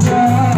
Yeah.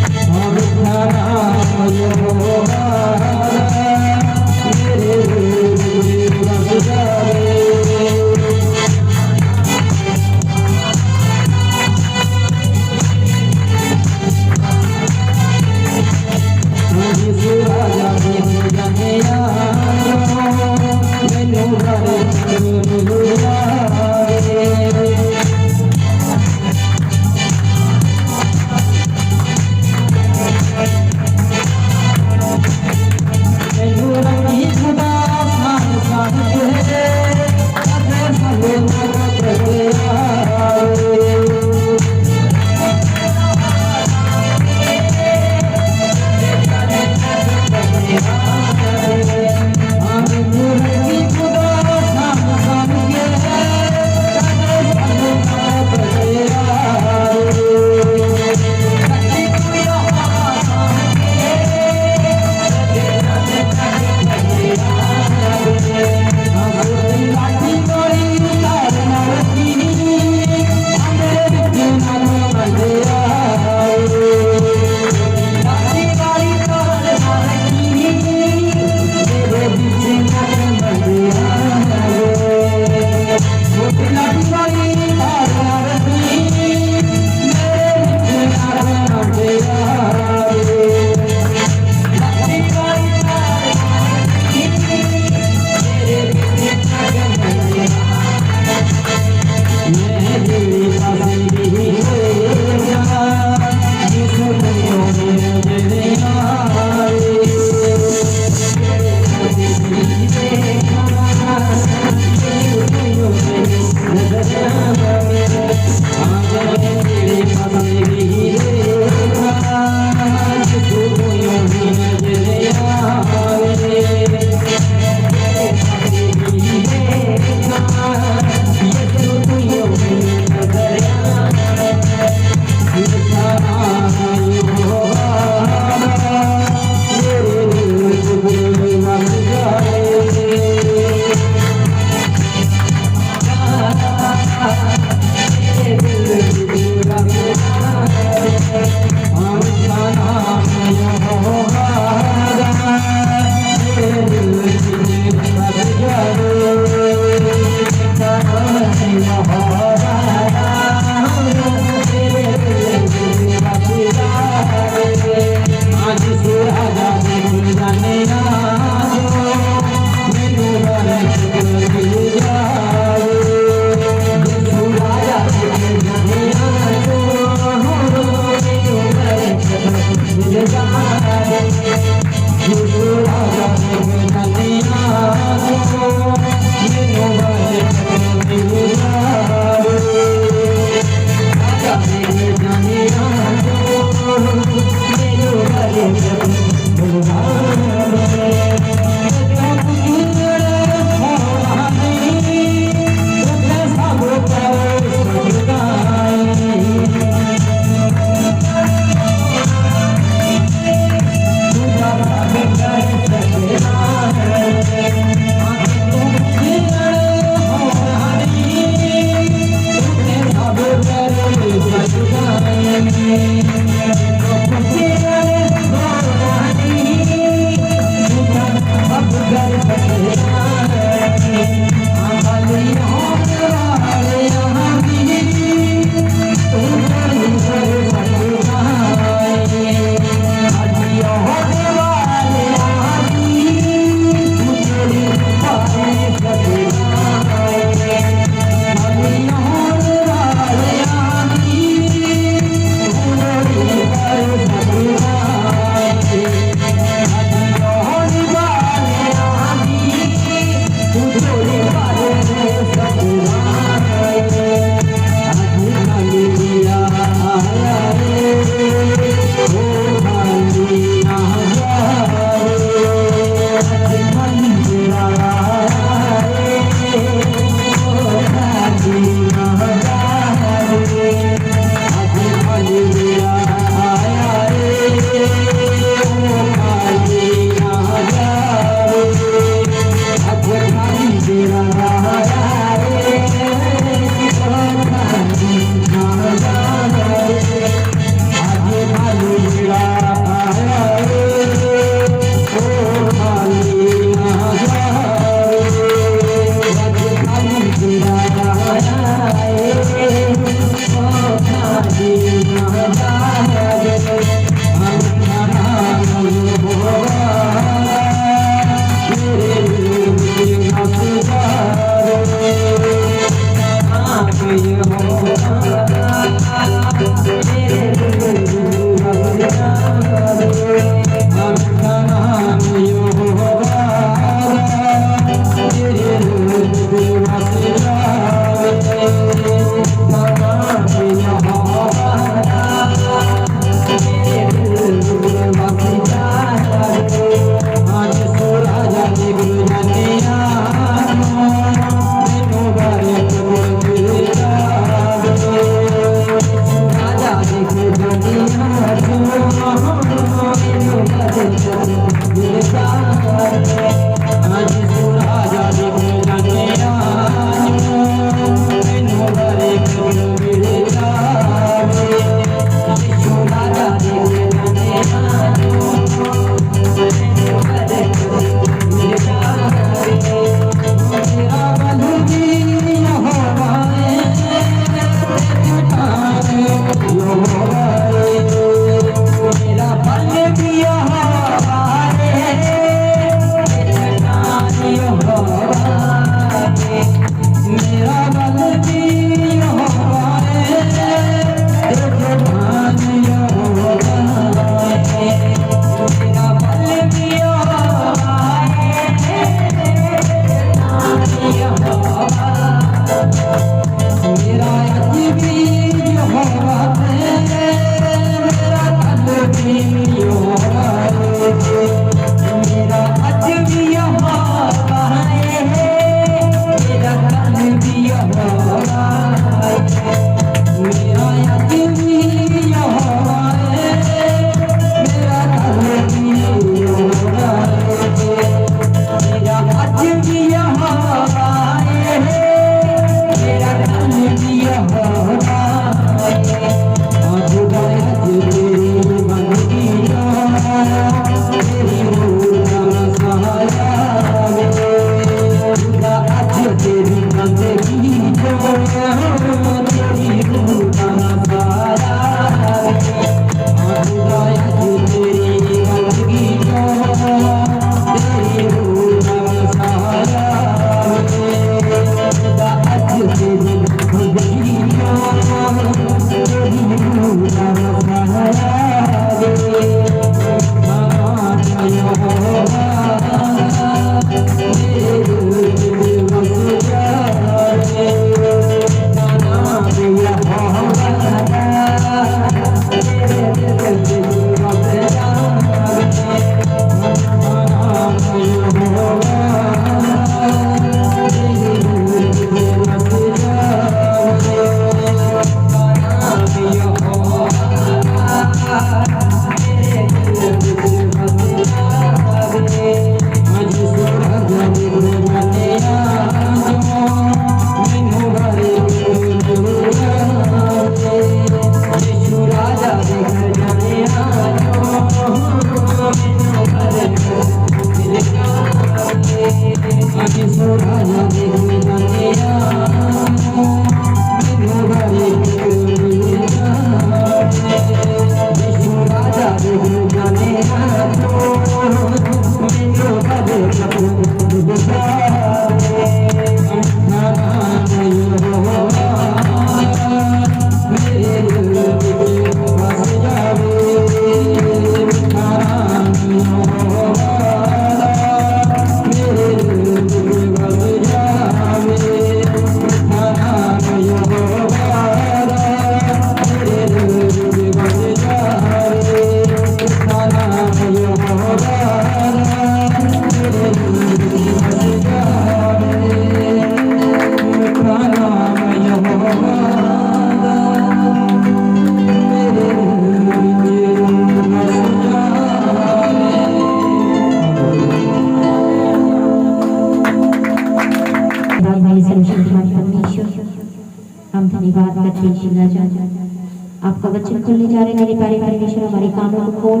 आपका वचन खुलने जा रहे मेरे प्यारे परमेश्वर, हमारे कानों को खोल,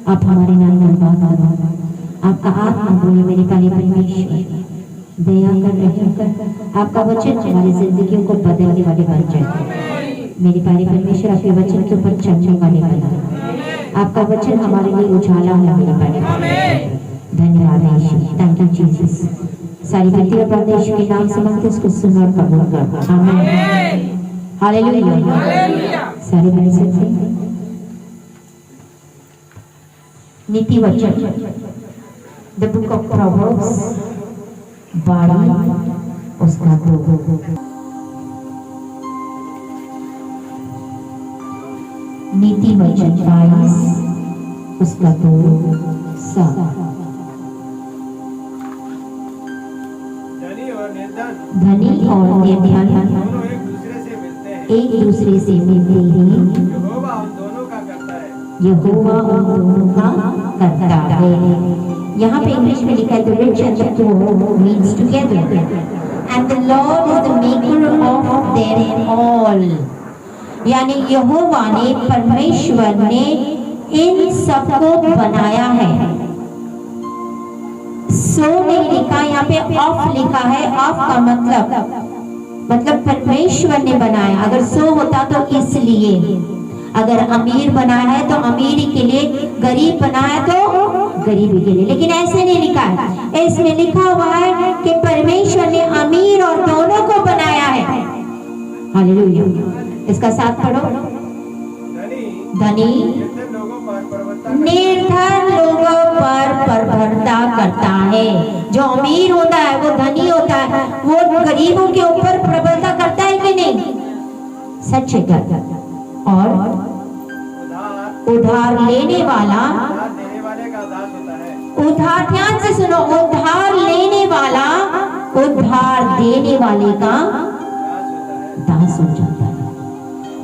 आप हमारे नाम में बात आपका आत्मा बोले मेरे प्यारे परमेश्वर, दया कर रहम कर, आपका वचन हमारी जिंदगियों को बदलने वाले बन जाए मेरे प्यारे परमेश्वर, आपके वचन के ऊपर चलने वाले बना, आपका वचन हमारे लिए उजाला है मेरे प्यारे। धन्यवाद यीशु, थैंक यू जीसस। सारी विनती और प्रार्थना यीशु के नाम से मांगते इसको सुन और कबूल कर, आमीन, हालेलुया। सारी बड़ी से नीति वचन, द बुक ऑफ प्रोवर्ब्स 12 उसका 2, नीति वचन 22 उसका 2 7। धनी और निर्धन एक दूसरे से मिलते हैं, यहोवा उन दोनों का करता है। यहाँ पे इंग्लिश में लिखा है the rich and the poor meets together and the Lord is the maker of them all। यानी यहोवा ने, परमेश्वर ने इन सबको बनाया है। सो नहीं लिखा, यहाँ पे ऑफ लिखा है। ऑफ का मतलब परमेश्वर ने बनाया। अगर सो होता तो इसलिए, अगर अमीर बनाया है तो अमीरी के लिए, गरीब बनाया तो गरीबी के लिए, लेकिन ऐसे नहीं लिखा है। इसमें लिखा हुआ है कि परमेश्वर ने अमीर और दोनों को बनाया है। हालेलुया। इसका साथ पढ़ो, धनी निर्धन लोगों पर प्रभुता करता है। जो अमीर होता है, वो धनी होता है, वो गरीबों के ऊपर प्रभुता करता है कि नहीं? सच है। और उधार लेने वाला, उधार, ध्यान से सुनो, उधार लेने वाला उधार देने वाले का दास हो जाता है।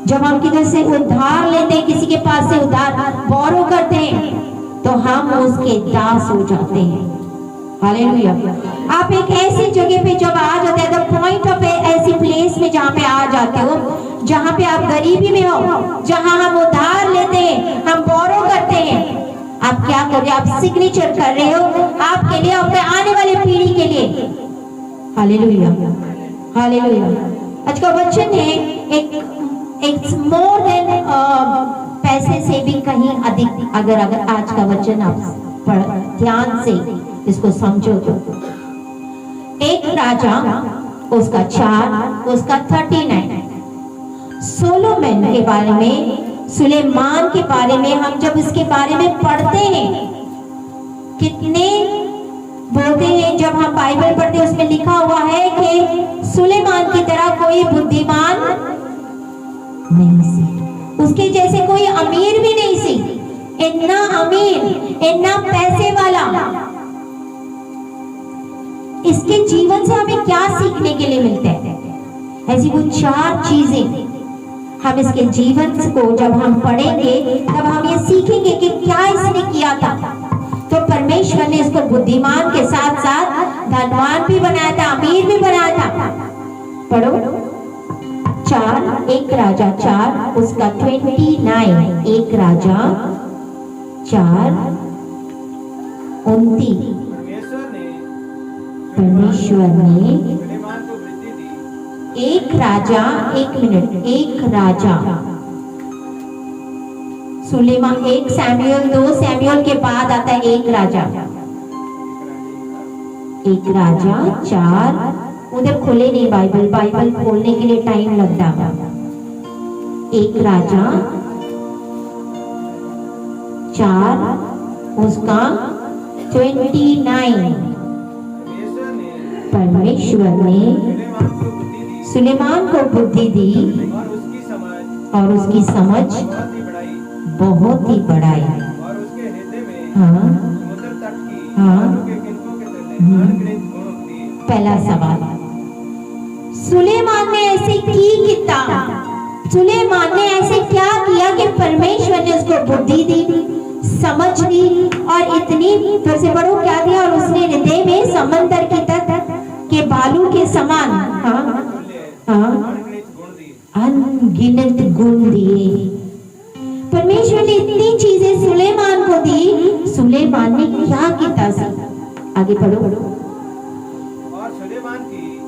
जब हम किसी से उधार लेते हैं, किसी के पास से उधार बोरो करते हैं, तो हम उसके दास हो जाते हैं। हालेलुया। आप एक ऐसी जगह पे जब आ जाते हैं, द पॉइंट ऑफ ऐसी प्लेस में जहाँ पे आ जाते हो, जहाँ पे आप गरीबी में हो, जहाँ हम उधार लेते हैं, हम बोरो करते हैं, आप क्या कर रहे हो? आप सिग्नेचर कर रहे हो आपके लिए, अपने आने वाली पीढ़ी के लिए। Hallelujah, hallelujah. आज का वचन है एक मोर देन पैसे से भी कहीं अधिक। अगर आज का वचन आप ध्यान से इसको समझो तो, एक राजा, उसका 4, उसका 39। सोलोमन के बारे में, सुलेमान के बारे में हम जब इसके बारे में पढ़ते हैं, कितने बोलते हैं, जब हम बाइबल पढ़ते हैं उसमें लिखा हुआ है कि सुलेमान की तरह कोई बुद्धिमान नहीं सी, उसके जैसे कोई अमीर भी नहीं सी। इतना अमीर, इतना पैसे वाला। इसके जीवन से हमें क्या सीखने के लिए मिलता है? ऐसी कुछ 4 चीजें हम इसके जीवन को जब हम पढ़ेंगे तब हम ये सीखेंगे कि क्या इसने किया था। तो परमेश्वर ने इसको बुद्धिमान के साथ साथ धनवान भी बनाया था, अमीर भी बनाया था। पढ़ो 4, एक राजा 4 उसका 29। एक राजा 4:29। परमेश्वर ने सुलेमान को वृद्धि दी। एक राजा, एक मिनट, एक राजा सुलेमान, एक सैमुअल, 2 सैमुअल के बाद आता है एक राजा। एक राजा 4, उधर खोले नहीं बाइबल, बाइबल खोलने के लिए टाइम लगता है। एक राजा 4 उसका 29। परमेश्वर ने सुलेमान को बुद्धि दी और उसकी समझ बहुत ही बढ़ाई। और उसके हृदय में हाँ समुद्र तट की हाँ। बालू के किनकों के तले अनगिनत गुण दिए। पहला सवाल, सुलेमान ने ऐसे की कितना? सुलेमान ने ऐसे क्या किया कि परमेश्वर ने उसको बुद्धि दी, समझ दी और इतनी, फिर से पढ़ो क्या दिया? और उसने हृदय में समंदर की तट के बालू के समान हाँ हाँ अनगिनत गुण दिए। अनगिनत गुण दिए। परमेश्वर ने इतनी चीजें सुलेमान को दी, सुलेमान ने क्या किया? आगे पढ़ो।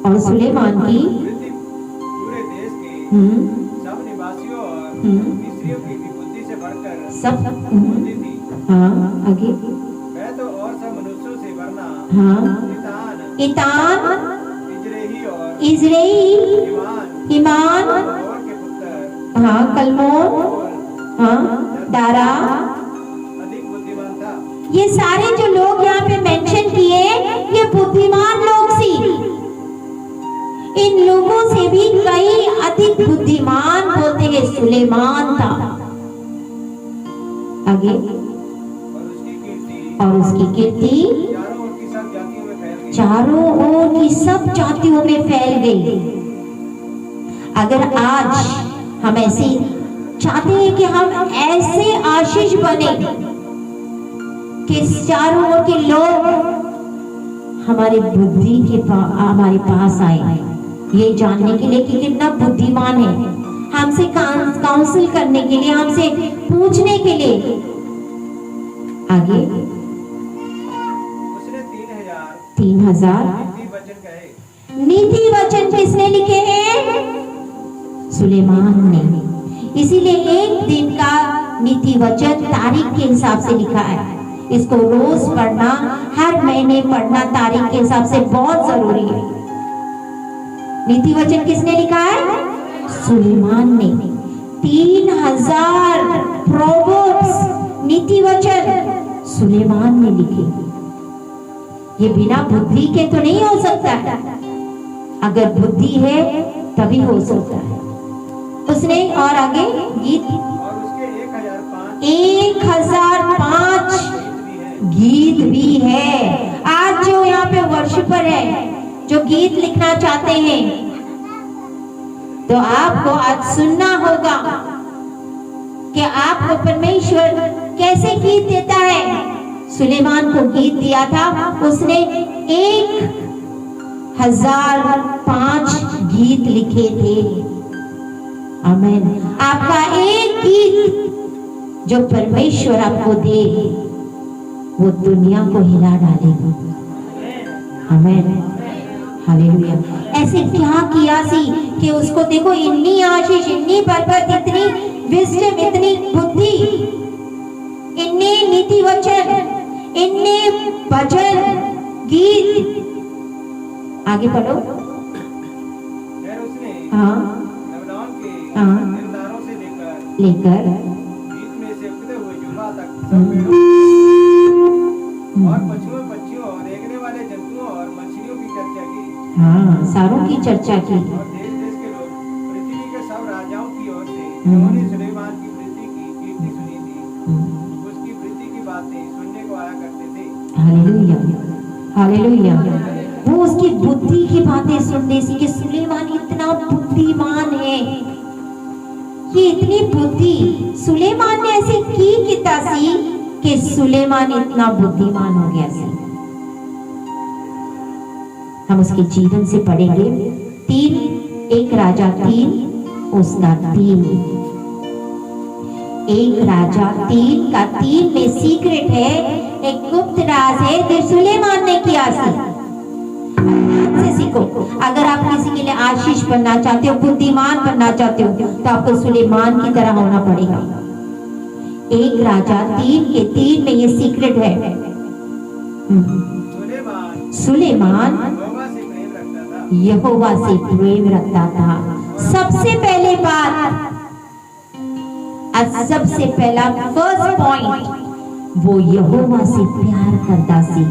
और सुलेमान की वृद्धि पूरे देश के सब निवासियों और मिस्रियों की भी बुद्धि से बढ़कर सब बुद्धि थी। हाँ आगे वह तो और सब मनुष्यों से वरना हाँ इतान, इजरेही और इजराइल, ईमान ईमान, और के पुत्र हाँ कलमोन, हाँ दारा, अधिक बुद्धिमान था। ये सारे जो लोग यहाँ पे मेंशन किए ये बुद्धिमान लोग सी। इन लोगों से भी कई अधिक बुद्धिमान बोलते हैं सुलेमान था। आगे और उसकी कीर्ति चारों ओर की सब जातियों में फैल गई। चारों ओर की सब जातियों में फैल गई। अगर आज हम ऐसे चाहते हैं कि हम ऐसे आशीष बने कि चारों ओर के लोग हमारे बुद्धि के हमारे पास आए, ये जानने के लिए कि कितना बुद्धिमान है, हमसे काउंसिल करने के लिए, हमसे पूछने के लिए। आगे उसने 3000 नीति वचन कहे। नीति वचन किसने लिखे हैं? सुलेमान ने। इसीलिए एक दिन का नीति वचन तारीख के हिसाब से लिखा है। इसको रोज पढ़ना, हर महीने पढ़ना तारीख के हिसाब से बहुत जरूरी है। नीति वचन किसने लिखा है? सुलेमान ने। 3000 प्रोवर्ब्स नीति वचन सुलेमान ने लिखे। ये बिना बुद्धि के तो नहीं हो सकता है, अगर बुद्धि है तभी हो सकता है। उसने और आगे गीत और उसके 1005 गीत भी है। आज जो यहाँ पे वर्शिपर है जो गीत लिखना चाहते हैं तो आपको आज सुनना होगा कि आपको परमेश्वर कैसे गीत देता है। सुलेमान को गीत दिया था, उसने 1005 गीत लिखे थे। आमीन। आपका एक गीत जो परमेश्वर आपको दे वो दुनिया को हिला डालेगा। आमीन, हालेलुया। ऐसे क्या किया सी कि उसको देखो इतनी आशीष, इतनी बरकत, इतनी विजडम, इतनी बुद्धि, इतने नीति वचन, इतने भजन गीत। आगे पढ़ो। हाँ हाँ लेकर और पक्षियों और रेंगने वाले जंतुओं और मछलियों की चर्चा की। हाँ सारों की चर्चा की। और देश देश के लोग पृथ्वी के सब राजाओं की ओर से जिन्होंने सुलेमान की वृद्धि की कीर्ति सुनी थी, उसकी वृद्धि की बातें सुनने को आया करते थे। Hallelujah, hallelujah. वो उसकी बुद्धि की बातें सुनने से कि सुलेमान इतना बुद्धिमान है, ये इतनी बुद्धि सुलेमान ने ऐसे की कितासी कि सुलेमान इतना बुद्धिमान हो गया सी। हम उसके जीवन से पढ़ेंगे। 1 राजा 3 उसका 3। 1 राजा 3 का 3 में सीक्रेट है, एक गुप्त राज है जो सुलेमान ने किया सी। से सीखो। अगर आप किसी के लिए आशीष बनना चाहते हो, बुद्धिमान बनना चाहते हो, तो आपको सुलेमान की तरह होना पड़ेगा। एक राजा 3 के 3 में ये सीक्रेट है। सुलेमान यहोवा से प्रेम रखता था। सबसे पहले बात, सबसे पहला फर्स्ट पॉइंट, वो यहोवा से प्यार करता सी।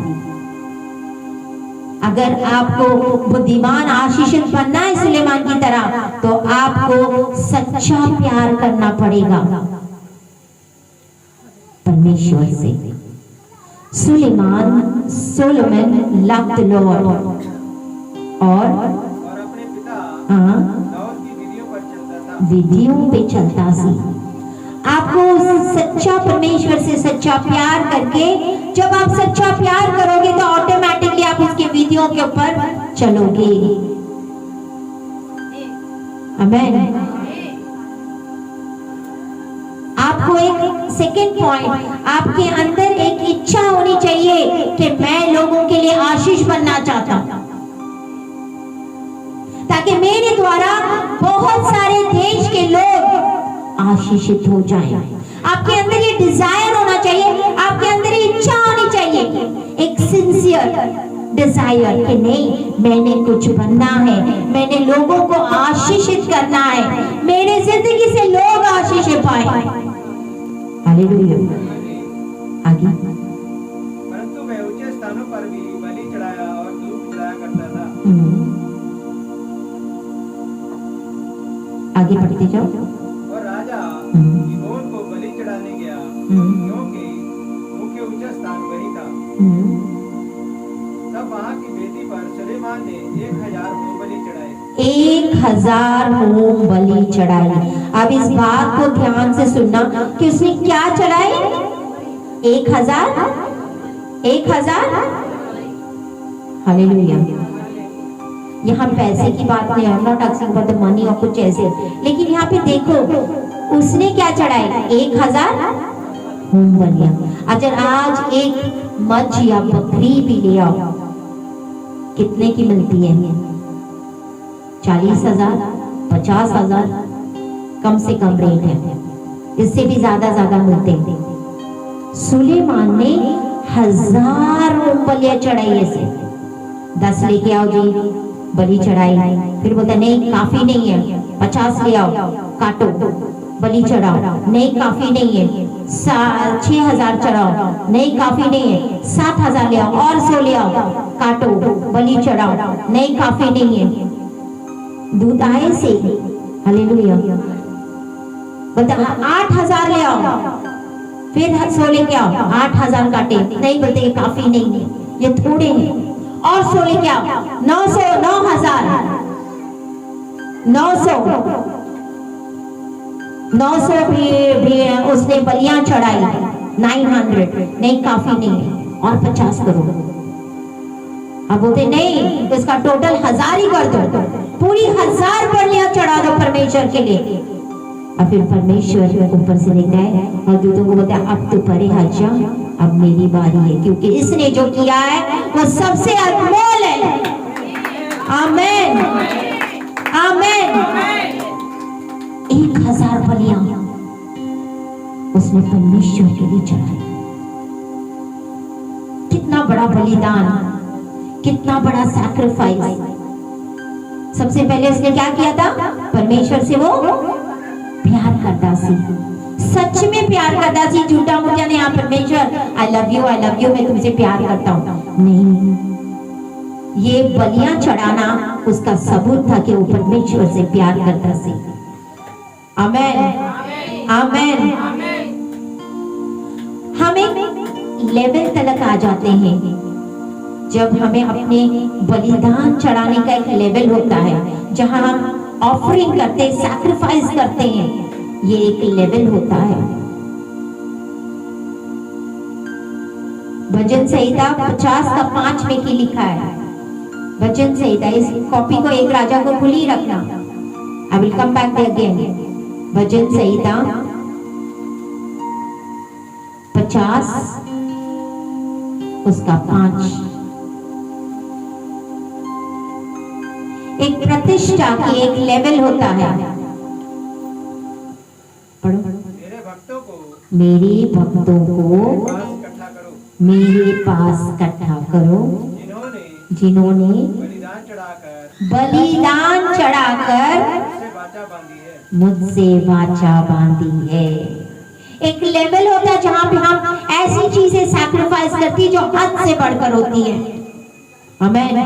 अगर आपको बुद्धिमान आशीषित बनना है सुलेमान की तरह, तो आपको सच्चा प्यार करना पड़ेगा परमेश्वर से। सोलोमन loved the Lord और अपने पिता दाऊद की विधियों पे चलता सी। आपको सच्चा परमेश्वर से सच्चा प्यार करके, जब आप सच्चा प्यार करोगे तो ऑटोमेटिकली आप उसके विधियों के ऊपर चलोगे। आमेन। आपको एक सेकेंड पॉइंट, आपके अंदर एक इच्छा होनी चाहिए कि मैं लोगों के लिए आशीष बनना चाहता हूं, ताकि मेरे द्वारा बहुत सारे देश के लोग आशीषित हो जाएं। आपके अंदर ये डिजायर होना चाहिए, आपके अंदर ये इच्छा होनी चाहिए, एक सिंसियर डिजायर कि नहीं, मैंने कुछ बनना है, मैंने लोगों को आशीषित करना है, मेरे जिंदगी से लोग आशीषित पाए। हालेलुया। आगे। परंतु वह ऊंचे स्थानों पर भी बलि चढ़ाया और धूप जलाया करता था। आगे पढ़ते जाओ। और राजा गीहोन को बलि चढ़ाने गया, क्योंकि मुख्य ऊंचा स्थान वही था। तब वहां की वेदी पर सुलेमान ने 1000 होम बलि चढ़ाए। 1000 होम बलि चढ़ाई। अब इस बात को ध्यान से सुनना कि उसने क्या चढ़ाई। 1000 हालेलुया। यहाँ पैसे की बात नहीं, I'm not asking about the money और कुछ ऐसे, लेकिन यहाँ पे देखो उसने क्या चढ़ाई। 1000 होम बलियां। अगर आज एक मच्छी या बकरी भी ले आओ, कितने की मिलती है? 40,000, 50,000, कम से कम रेट है, इससे भी ज्यादा मिलते हैं। सुलेमान ने 1000 होम बलियां चढ़ाई। ऐसे 10 लेके आओ जी, बलि चढ़ाई। फिर बोलता नहीं काफी नहीं है, 50 ले आओ, काटो, बलि चढ़ाओ। नहीं काफी नहीं है, 6000 चढ़ाओ। नहीं काफी नहीं है, 7000 ले आओ, और 100 ले आओ, काटो, बलि चढ़ाओ। नहीं काफी नहीं है, दूध आए से। हालेलुया। बोलता 8000 ले आओ, फिर 100 लेके आओ, 8000 काटे। नहीं बोलते काफी नहीं है, ये थोड़े हैं, और 100 लेके आओ। 900, 9000, 900 भी उसने बलियां चढ़ाई। 900, नहीं काफी नहीं है, और 50 करो। अब बोलते नहीं, इसका टोटल 1000 ही कर दो, पूरी 1000 बलियां चढ़ा दो परमेश्वर के लिए। और फिर परमेश्वर ऊपर से देखता है और दूतों को बोलता है अब तो परे हजा, अब मेरी बारी है, क्योंकि इसने जो किया है वो सबसे अनमोल है। आमेन, आमेन। 1000 बलियां उसने परमेश्वर के लिए चढ़ाई। कितना बड़ा बलिदान, कितना बड़ा सैक्रिफाइस। सबसे पहले उसने क्या किया था? परमेश्वर से वो प्यार करता सी, सच में प्यार करता सी। झूठा मूठा नहीं, हाँ परमेश्वर आई लव यू, मैं तुमसे प्यार करता हूँ, नहीं। ये बलियां चढ़ाना उसका सबूत था कि वो परमेश्वर से प्यार करता सी। आमेन, आमेन। हम एक लेवल तक आ जाते हैं जब हमें अपने बलिदान चढ़ाने का एक लेवल होता है, जहां हम ऑफरिंग करते, सैक्रिफाइस करते हैं। ये एक लेवल होता है। भजन संहिता 50 का 5 में की लिखा है। भजन संहिता, इस कॉपी को एक राजा को खुली रखना। I will come back again. भजन संहिता 50 उसका 5। एक प्रतिष्ठा की एक लेवल होता है। पढ़ो। मेरे भक्तों को मेरे भक्तों को पास इकट्ठा करो, मेरे पास इकट्ठा करो, जिन्होंने बलिदान चढ़ाकर मुझसे वाचा बांधी है। एक लेवल होता है जहां पे हम ऐसी चीजें सैक्रिफाइस करती है जो हद से बढ़कर होती है। आमीन।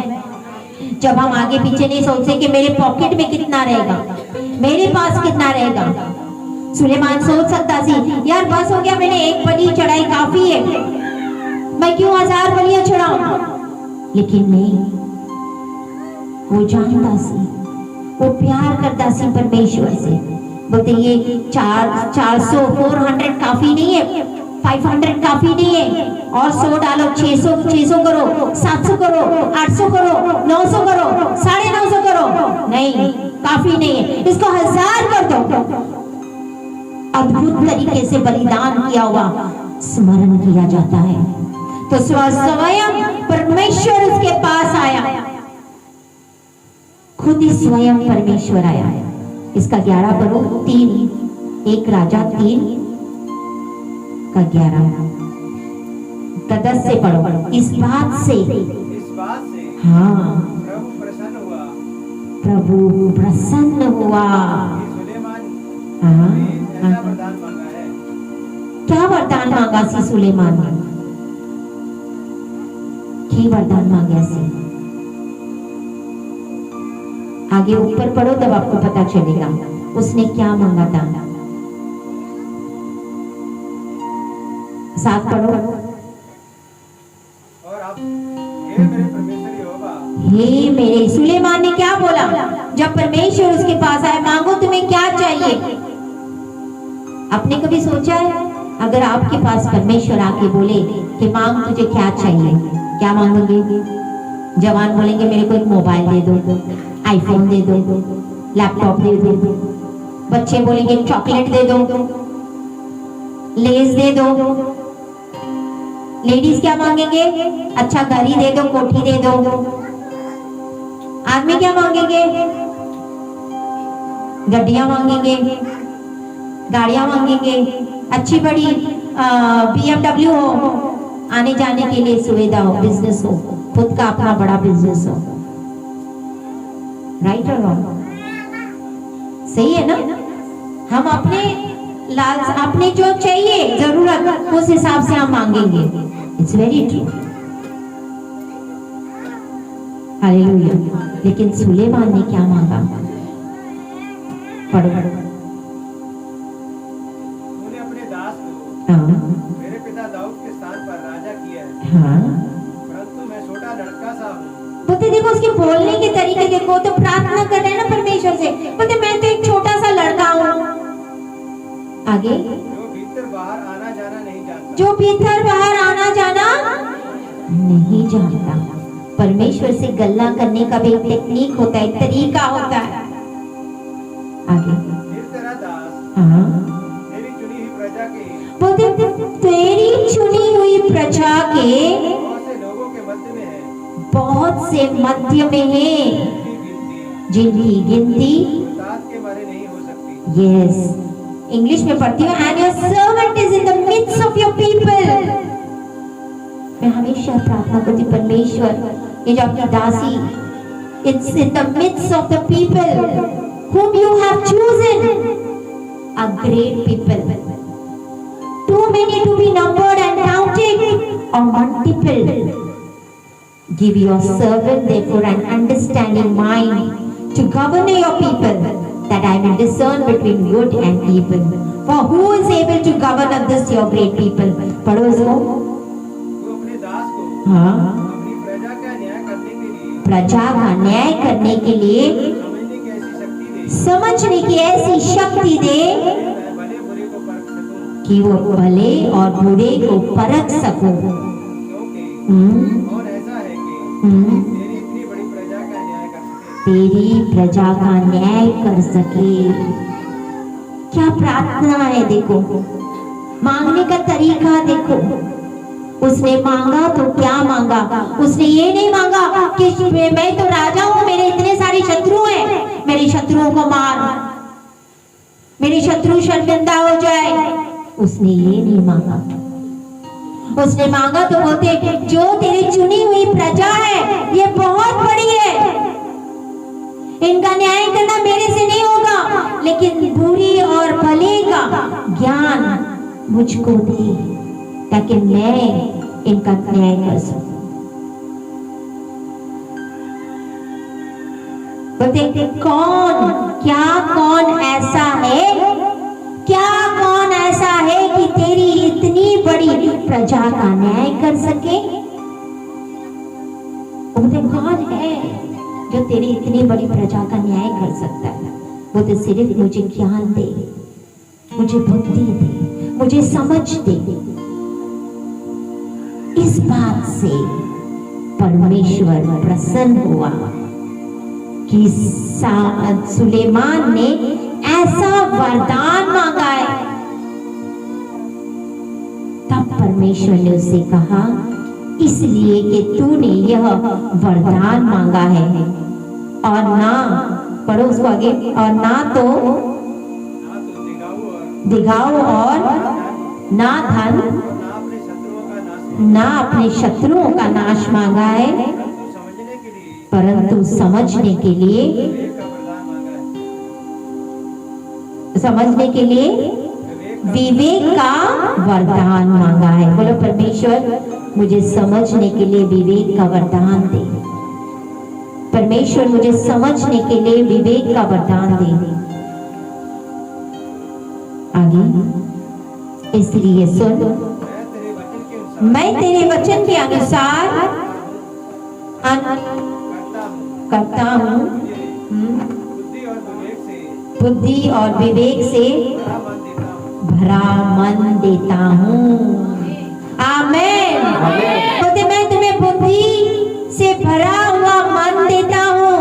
जब हम आगे पीछे नहीं सोचते कि मेरे पॉकेट में कितना रहेगा, मेरे पास कितना रहेगा। सुलेमान सोच सकता थी यार बस हो गया, मैंने एक बलि चढ़ाई काफी है, मैं क्यों 1000 बलियां चढ़ाऊं। लेकिन नहीं, वो जानता सी, वो प्यार करता सी परमेश्वर से। बोलते ये 400 400 काफी नहीं है, 500 काफी नहीं है, और 100 डालो, 600 करो, 700 करो, 800 करो, 900 करो, 950 करो, नहीं काफी नहीं है, इसको 1000 कर दो। अद्भुत तरीके से बलिदान किया हुआ स्मरण किया जाता है। तो स्वयं परमेश्वर उसके पास आया, खुद ही स्वयं परमेश्वर आया। इसका 11 पढ़ो, 3 1 राजा 3 का 11 का 10 से पढ़ो। इस बात से हाँ प्रभु प्रसन्न हुआ। हाँ क्या वरदान मांगा सी सुलेमान ने? की वरदान मांगा सी? आगे ऊपर पढ़ो तब आपको पता चलेगा उसने क्या मांगा था। 7 पढ़ो। और आप हे मेरे परमेश्वर यहोवा, हे मेरे, सुलेमान ने क्या बोला जब परमेश्वर उसके पास आए? मांगो तुम्हें क्या चाहिए। आपने कभी सोचा है अगर आपके पास परमेश्वर आके बोले कि मांग तुझे क्या चाहिए, क्या मांगोगे? जवान बोलेंगे मेरे को एक मोबाइल दे दो, आईफोन दे दो, लैपटॉप दे दो। बच्चे बोलेंगे चॉकलेट दे दो, लेस दे दो। लेडीज क्या मांगेंगे? अच्छा घड़ी दे दो, कोठी दे दो। आदमी क्या मांगेंगे? गड्डियां मांगेंगे, गाड़ियां मांगेंगे, अच्छी बड़ी BMW हो, आने जाने के लिए सुविधा हो, बिजनेस हो, खुद का अपना बड़ा बिजनेस हो। राइट और रॉन्ग? सही है ना? हम अपने जो चाहिए जरूरत उस हिसाब से हम मांगेंगे। It's very true. हालेलुया। लेकिन सुलेमान ने क्या मांगा? पढ़ो। मेरे पिता दाऊद के स्थान पर राजा किया है। हाँ। परंतु मैं छोटा लड़का सा हूँ। बोलते देखो उसके बोलने के तरीके देखो, तो प्रार्थना कर रहे हैं ना परमेश्वर से। बोलते मैं तो एक छोटा सा लड़का हूँ। आगे जो भीतर बाहर आना जाना नहीं जानता, जो भीतर बाहर आना जाना नहीं जानता। परमेश्वर से गल्ला करने का भी एक टेक्निक होता है, तरीका होता है। आगे फिर तेरा दास हाँ तेरी चुनी हुई प्रजा के बोलते तेरी चुनी हुई प्रजा के बहुत से लोगों के मध्य में है, बहुत से मध्य में है, जिनकी गिनती तादाद के बारे नहीं हो सकती। यस, इंग्लिश में पढ़ती हूँ, and your servant is in the midst of your people. मैं हमेशा प्रार्थना करती परमेश्वर, ये जो आपकी दासी, it's in the midst of the people whom you have chosen, a great people, too many to be numbered and counted or multiple. Give your servant therefore an understanding mind to govern your people, that I may discern between good and evil. For who is able to govern this your great people? पढ़ो इसको। वो अपने दास को हाँ, अपनी प्रजा का न्याय करने के लिए, प्रजा का न्याय करने के लिए समझने की ऐसी शक्ति दे मैं भले बुरे को परख सकूं, कि वो भले और बुरे को परख सकूं। क्योंकि और ऐसा है कि तेरी इतनी बड़ी प्रजा का न्याय कर सके, तेरी प्रजा का न्याय कर सके। क्या प्रार्थना है देखो, मांगने का तरीका देखो। उसने मांगा तो क्या मांगा? उसने ये नहीं मांगा कि मैं तो राजा हूँ, मेरे इतने सारे शत्रु को मार, मेरे शत्रु शर्मिंदा हो जाए। उसने ये नहीं मांगा। उसने मांगा तो बोलते जो तेरी चुनी हुई प्रजा है ये बहुत बड़ी है, इनका न्याय करना मेरे से नहीं होगा, लेकिन बुरी और भले का ज्ञान मुझको दे ताकि मैं इनका न्याय कर सकूं। बोलते कौन ऐसा है, क्या कौन ऐसा है कि तेरी इतनी बड़ी प्रजा का न्याय कर सके? बोलते कौन है जो तेरी इतनी बड़ी प्रजा का न्याय कर सकता है? बोलते सिर्फ मुझे ज्ञान दे, मुझे बुद्धि दे, मुझे समझ दे। इस बात से परमेश्वर प्रसन्न हुआ कि सुलेमान ने ऐसा वरदान मांगा है। तब परमेश्वर ने उससे कहा इसलिए कि तूने यह वरदान मांगा है और ना, पढ़ो उसको आगे, और ना तो दिखाओ और ना धन, ना अपने शत्रुओं का नाश मांगा है, परंतु समझने के लिए विवेक का वरदान मांगा है। बोलो परमेश्वर मुझे समझने के लिए विवेक का वरदान दे। परमेश्वर मुझे समझने के लिए विवेक का वरदान दे। आगे, इसलिए सुन, मैं तेरे वचन के अनुसार करता हूँ, बुद्धि और विवेक से भरा मन देता हूँ। आमेन। बोलते मैं तुम्हें बुद्धि से भरा हुआ मन देता हूँ,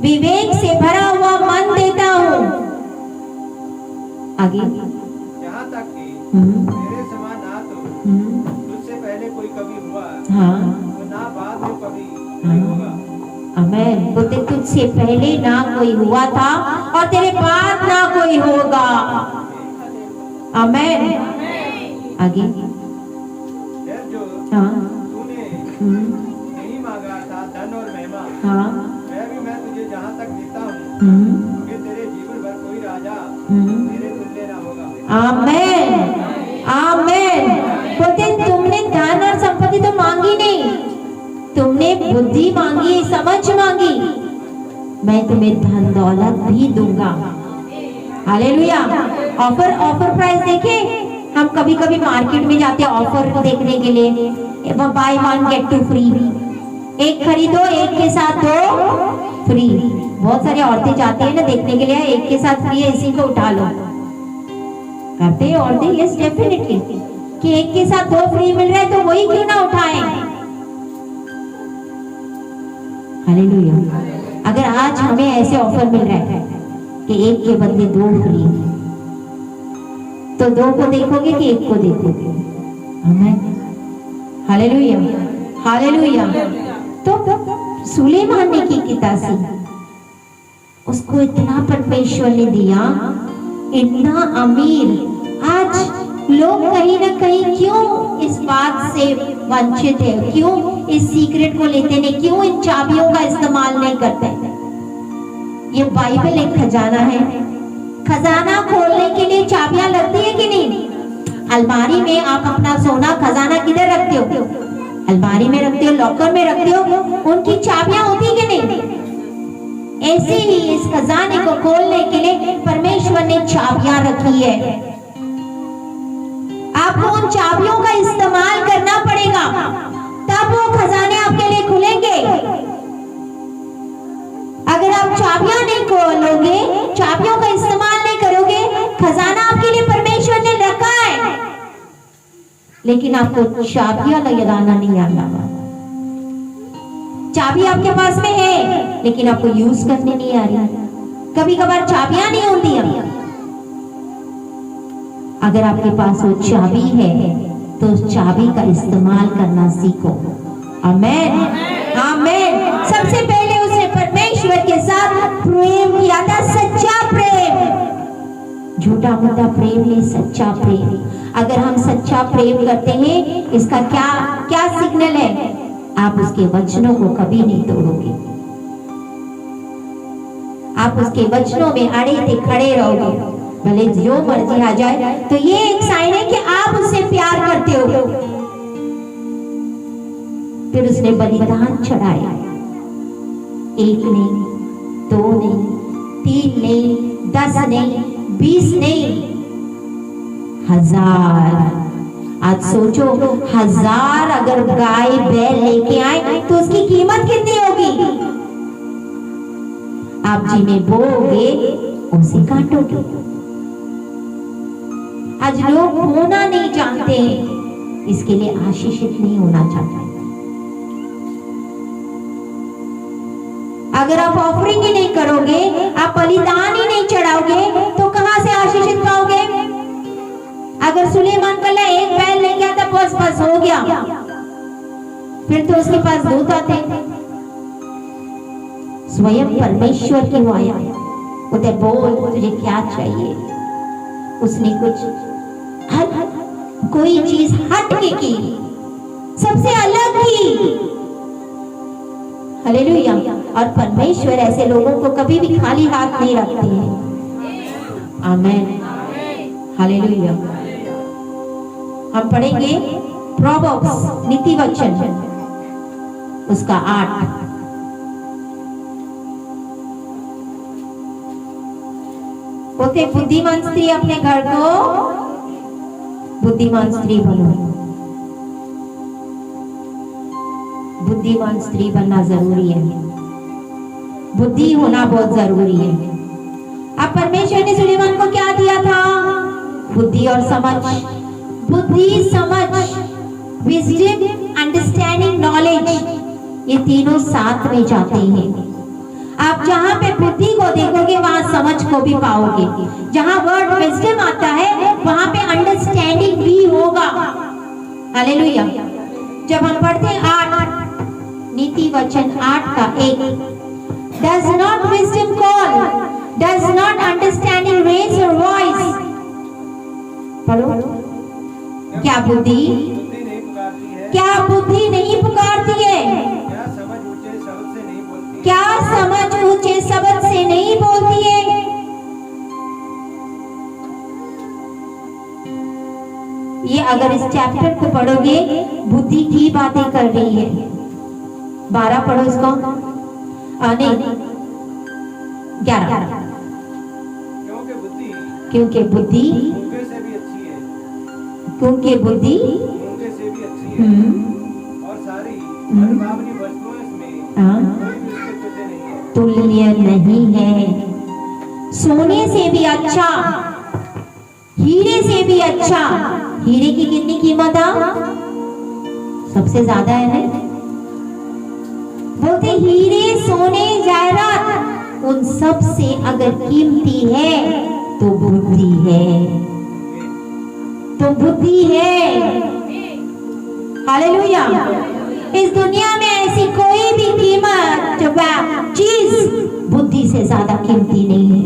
विवेक से भरा हुआ मन देता हूँ। आगे, यहाँ तक कि मेरे समान ना तो तुझसे पहले कोई कभी हुआ, हाँ, तो ना बाद में कभी नहीं होगा। आमेन। बोलते तुझसे पहले ना कोई हुआ था और तेरे बाद ना कोई होगा। आमेन। आगे, जो हाँ, तूने नहीं मांगा था धन और महिमा, हाँ, मैं तुझे जहाँ तक देता हूँ कि तेरे जीवन भर कोई राजा तेरे तुल्य ना होगा। आमेन। आमेन। बोलते तुमने धन और संपत्ति तो मांगी नहीं, तुमने बुद्धि मांगी, समझ मांगी, मैं तुम्हें धन दौलत भी दूंगा। हालेलुया। ऑफर प्राइस देखे, हम कभी कभी मार्केट में जाते हैं ऑफर देखने के लिए, buy one get two free, एक खरीदो एक के साथ दो फ्री। बहुत सारी औरतें जाती है ना देखने के लिए, एक के साथ फ्री है इसी को उठा लो, करते हैं औरतें, यस डेफिनेटली, कि एक के साथ दो फ्री मिल रहा है तो वही क्यों ना उठाएं। हालेलुया। अगर आज हमें ऐसे ऑफर मिल रहा है कि एक के बदले दो फ्री, तो दो को देखोगे कि एक को देखोगे? आमीन। हालेलुया। हालेलुया। तो सुलेमान ने की कितासी, उसको इतना परमेश्वर ने दिया, इतना अमीर। आज लोग कहीं ना कहीं क्यों इस बात से वंचित है, क्यों इस सीक्रेट को लेते नहीं, क्यों इन चाबियों का इस्तेमाल नहीं करते? ये बाइबल एक खजाना है, खजाना खोलने के लिए चाबियां लगती है कि नहीं? अलमारी में आप अपना सोना खजाना किधर रखते हो? अलमारी में रखते हो, लॉकर में रखते हो, उनकी चाबियां होती कि नहीं? ऐसे ही इस खजाने को खोलने के लिए परमेश्वर ने चाबियां रखी है। आपको उन चाबियों का इस्तेमाल करना पड़ेगा, तब वो खजाने आपके लिए खुलेंगे। अगर आप चाबियां नहीं खोलोगे, चाबियों का इस्तेमाल नहीं करोगे, खजाना आपके लिए परमेश्वर ने रखा है, लेकिन आपको चाबियां लगाना नहीं आता। चाबी आपके पास में है लेकिन आपको यूज करने नहीं आ रही। कभी कभार चाबियां नहीं होती हैं। अगर आपके पास वो चाबी है तो उस चाबी का इस्तेमाल करना सीखो। आमेन। आमेन। सबसे पहले उसने परमेश्वर के साथ प्रेम किया था, छोटा मोटा प्रेम नहीं, सच्चा प्रेम। अगर हम सच्चा प्रेम करते हैं, इसका क्या क्या सिग्नल है? आप उसके वचनों को कभी नहीं तोड़ोगे, आप उसके वचनों में अड़े थे खड़े रहोगे, भले जो मर्जी आ जाए। तो ये एक साइन है कि आप उससे प्यार करते हो। फिर उसने बलिदान चढ़ाया, 1 नहीं, 2 नहीं, 3 नहीं, 10 नहीं, 20 नहीं, 1000। आज सोचो, 1000 अगर गाय बैल लेके आए तो उसकी कीमत कितनी होगी? आप जिन्हें बोओगे उसे काटोगे। आज लोग होना नहीं जानते हैं, इसके लिए आशीषित नहीं होना चाहते। अगर आप ऑफरिंग ही नहीं करोगे, आप बलिदान ही नहीं चढ़ाओगे, तो कहां से आशीषित पाओगे? अगर सुलेमान कल्ला 1 बैल ले गया था, बस हो गया, फिर तो उसके पास दूत आते। स्वयं परमेश्वर की वो आया, उधर बोल तुझे क्या चाहिए। उसने कुछ कोई चीज हट के की, सबसे अलग की। हालेलुया। और परमेश्वर ऐसे लोगों को कभी भी खाली हाथ नहीं रखते हैं। आमेन, हालेलुया। हम पढ़ेंगे प्रोवर्ब्स, नीति वचन, उसका 8। बोलते बुद्धिमान स्त्री अपने घर को बुद्धिमान स्त्री बनो। बुद्धिमान स्त्री बनना जरूरी है, बुद्धि होना बहुत जरूरी है। अब परमेश्वर ने सुलेमान को क्या दिया था? बुद्धि और समझ। बुद्धि, समझ, विजडम, अंडरस्टैंडिंग, नॉलेज, ये तीनों साथ में जाते हैं। आप जहां पे बुद्धि को देखोगे वहां समझ को भी पाओगे। जहां वर्ड विजडम आता है वहां पे अंडरस्टैंडिंग भी होगा। हालेलुया। जब हम पढ़ते हैं 8, नीति वचन 8 का 1, does not wisdom call, does not understanding raise her voice। पढ़ो, क्या बुद्धि नहीं पुकारती है? क्या बुद्धि नहीं पुकारती है? क्या समझ ऊंचे शब्द से नहीं बोलती? क्या समझ ऊंचे शब्द से नहीं बोलती है? ये अगर इस चैप्टर को पढ़ोगे, बुद्धि की बातें कर रही है। 12 पढ़ो इसको, नहीं 11। क्योंकि बुद्धि मूंगे से भी अच्छी है, क्योंकि बुद्धि मूंगे से भी अच्छी है, और सारी मनभावनी वस्तुओं इसमें कोई भी उसके तुल्य नहीं है। तुल्य नहीं है। सोने से भी अच्छा, हीरे से भी अच्छा। हीरे की कितनी कीमत है? सबसे ज्यादा है ना? बोलते हीरे, सोने, जायरात, उन सब से अगर कीमती है तो बुद्धि है, तो बुद्धि है। हालेलुया। इस दुनिया में ऐसी कोई भी कीमत चीज बुद्धि से ज्यादा कीमती नहीं है।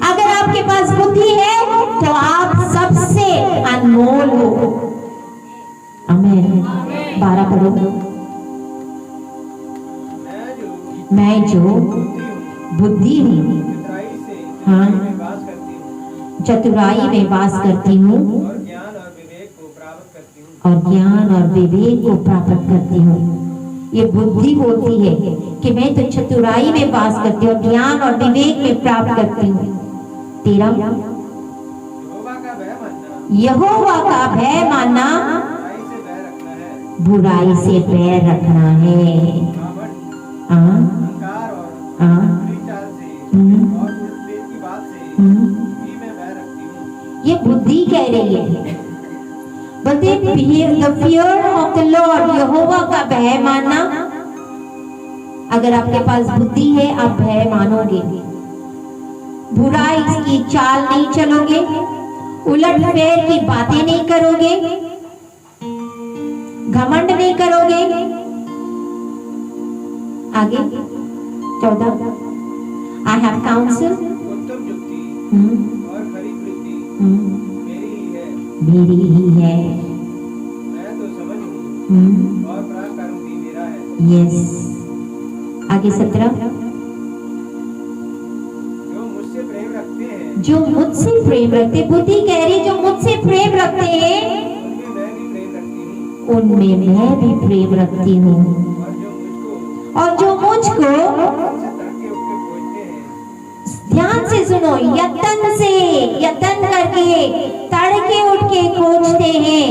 अगर आपके पास बुद्धि है तो आप सबसे अनमोल हो। आमीन। 12 पढ़ो। मैं जो बुद्धि हूँ, हाँ, चतुराई में वास करती हूँ, और ज्ञान और विवेक को प्राप्त करती हूँ, और ज्ञान और विवेक को प्राप्त करती हूँ। ये बुद्धि बोलती है कि मैं तो चतुराई में वास करती हूँ, ज्ञान और विवेक में प्राप्त करती हूँ। 13, यहोवा का भय मानना, बुराई से बैर रखना है। अहंकार और बुरी चाल से और पेट की बात से भी मैं बैर रखती हूँ। ये बुद्धि कह रही है। बोलते the fear of the Lord, यहोवा का भय मानना। अगर आपके पास बुद्धि है, आप भय मानोगे, बुराई की चाल नहीं चलोगे, उलट फेर की बातें नहीं करोगे, घमंड नहीं करोगे। आगे 14, आई हैव काउंसिल, उत्तम युक्ति और खरी वृत्ति मेरी ही है, मेरी ही है। मैं तो समझ हूँ और पराक्रम भी मेरा है। यस, आगे 17। जो मुझसे प्रेम रखते हैं जो मुझसे प्रेम रखते, बुद्धि कह रही जो मुझसे प्रेम रखते हैं उनमें मैं भी प्रेम रखती हूँ, उनमें मैं भी प्रेम रखती हूँ। और जो मुझको से तड़के उठ के खोजते हैं, ध्यान से सुनो, यतन करके तड़के उठ के खोजते हैं,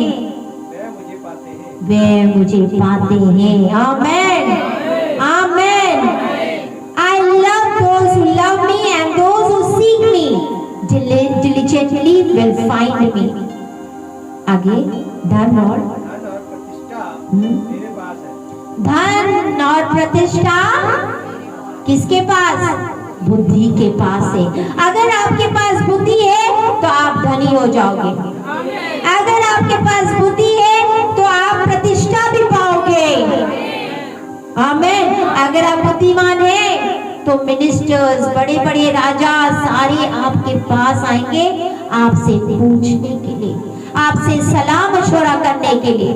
वह मुझे पाते हैं। वे मुझे पाते हैं। आमेन, आमेन। I love those who love me and those who seek me diligently will find me. आगे, धन और धन और प्रतिष्ठा मेरे पास है। धन और प्रतिष्ठा किसके पास? बुद्धि के पास है। अगर आपके पास बुद्धि है तो आप धनी हो जाओगे। अगर आपके पास बुद्धि है तो आप प्रतिष्ठा भी पाओगे। आमीन। अगर आप बुद्धिमान हैं तो मिनिस्टर्स, बड़े बड़े राजा सारे आपके पास आएंगे आपसे पूछने के लिए, आपसे सलाह मशवरा करने के लिए।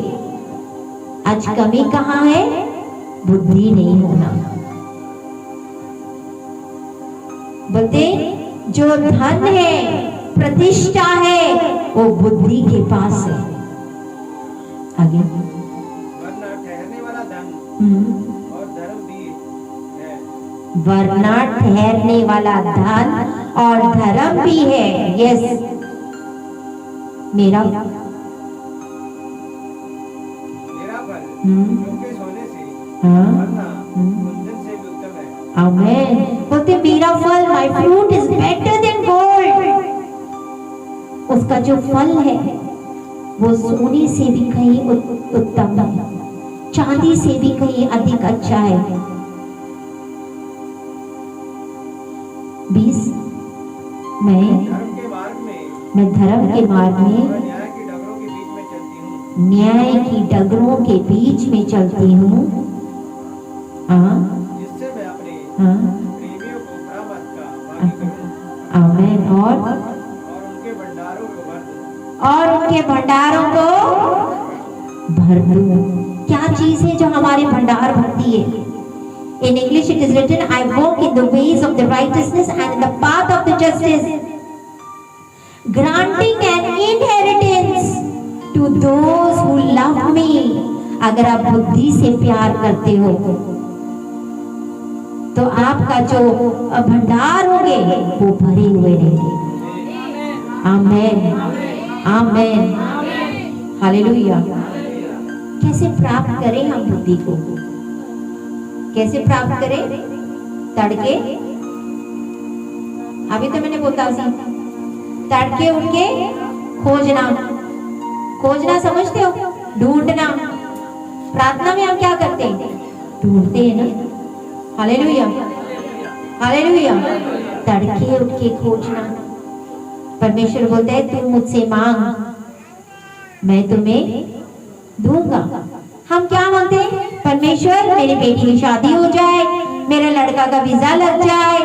आज कमी कहाँ है? बुद्धि नहीं होना। बोलते जो धन है, प्रतिष्ठा है, वो बुद्धि के पास है। आगे, वरना ठहरने वाला धन और धर्म भी है। वरना ठहरने वाला धन और धर्म भी है। यस, मेरा फल चौके सोने से हाँ, वरना कुंदन से भी उत्तम है। आमेन। बोलते मेरा फल, my fruit is better than gold. उसका जो फल है वो सोने से भी कहीं उत्तम है, चांदी से भी कहीं अधिक अच्छा है। 20 मैं धर्म के मार्ग धर्म के मार्ग और में न्याय की डगरों के बीच में चलती हूँ। न्याय की डगरों के बीच में चलती हूँ। हाँ, जिससे मैं अपने हाँ, प्रेमियों को परामर्श का भागी करूँ आमेन। और उनके भंडारों को भर दूँ। और उनके भंडारों को भर दूं। क्या चीज है जो हमारे भंडार भरती है? In English it is written, I walk in the ways of the righteousness and in the path of the justice, granting an inheritance to those who love me. अगर आप बुद्धि से प्यार करते हो तो आपका जो भंडार होंगे वो भरे हुए रहेंगे। आमेन, आमेन, हालेलुया। कैसे प्राप्त करें हम बुद्धि को? कैसे प्राप्त करें? तड़के, अभी तो मैंने बोला था, तड़के उठ के खोजना। खोजना समझते हो? ढूंढना। प्रार्थना में हम क्या करते हैं? ढूंढते हैं ना। Hallelujah, hallelujah. तड़के उठ के खोजना। परमेश्वर बोलता है तू मुझसे मांग, मैं तुम्हें दूंगा। हम क्या मांगते हैं? परमेश्वर मेरी बेटी की शादी हो जाए, मेरे लड़का का वीजा लग जाए,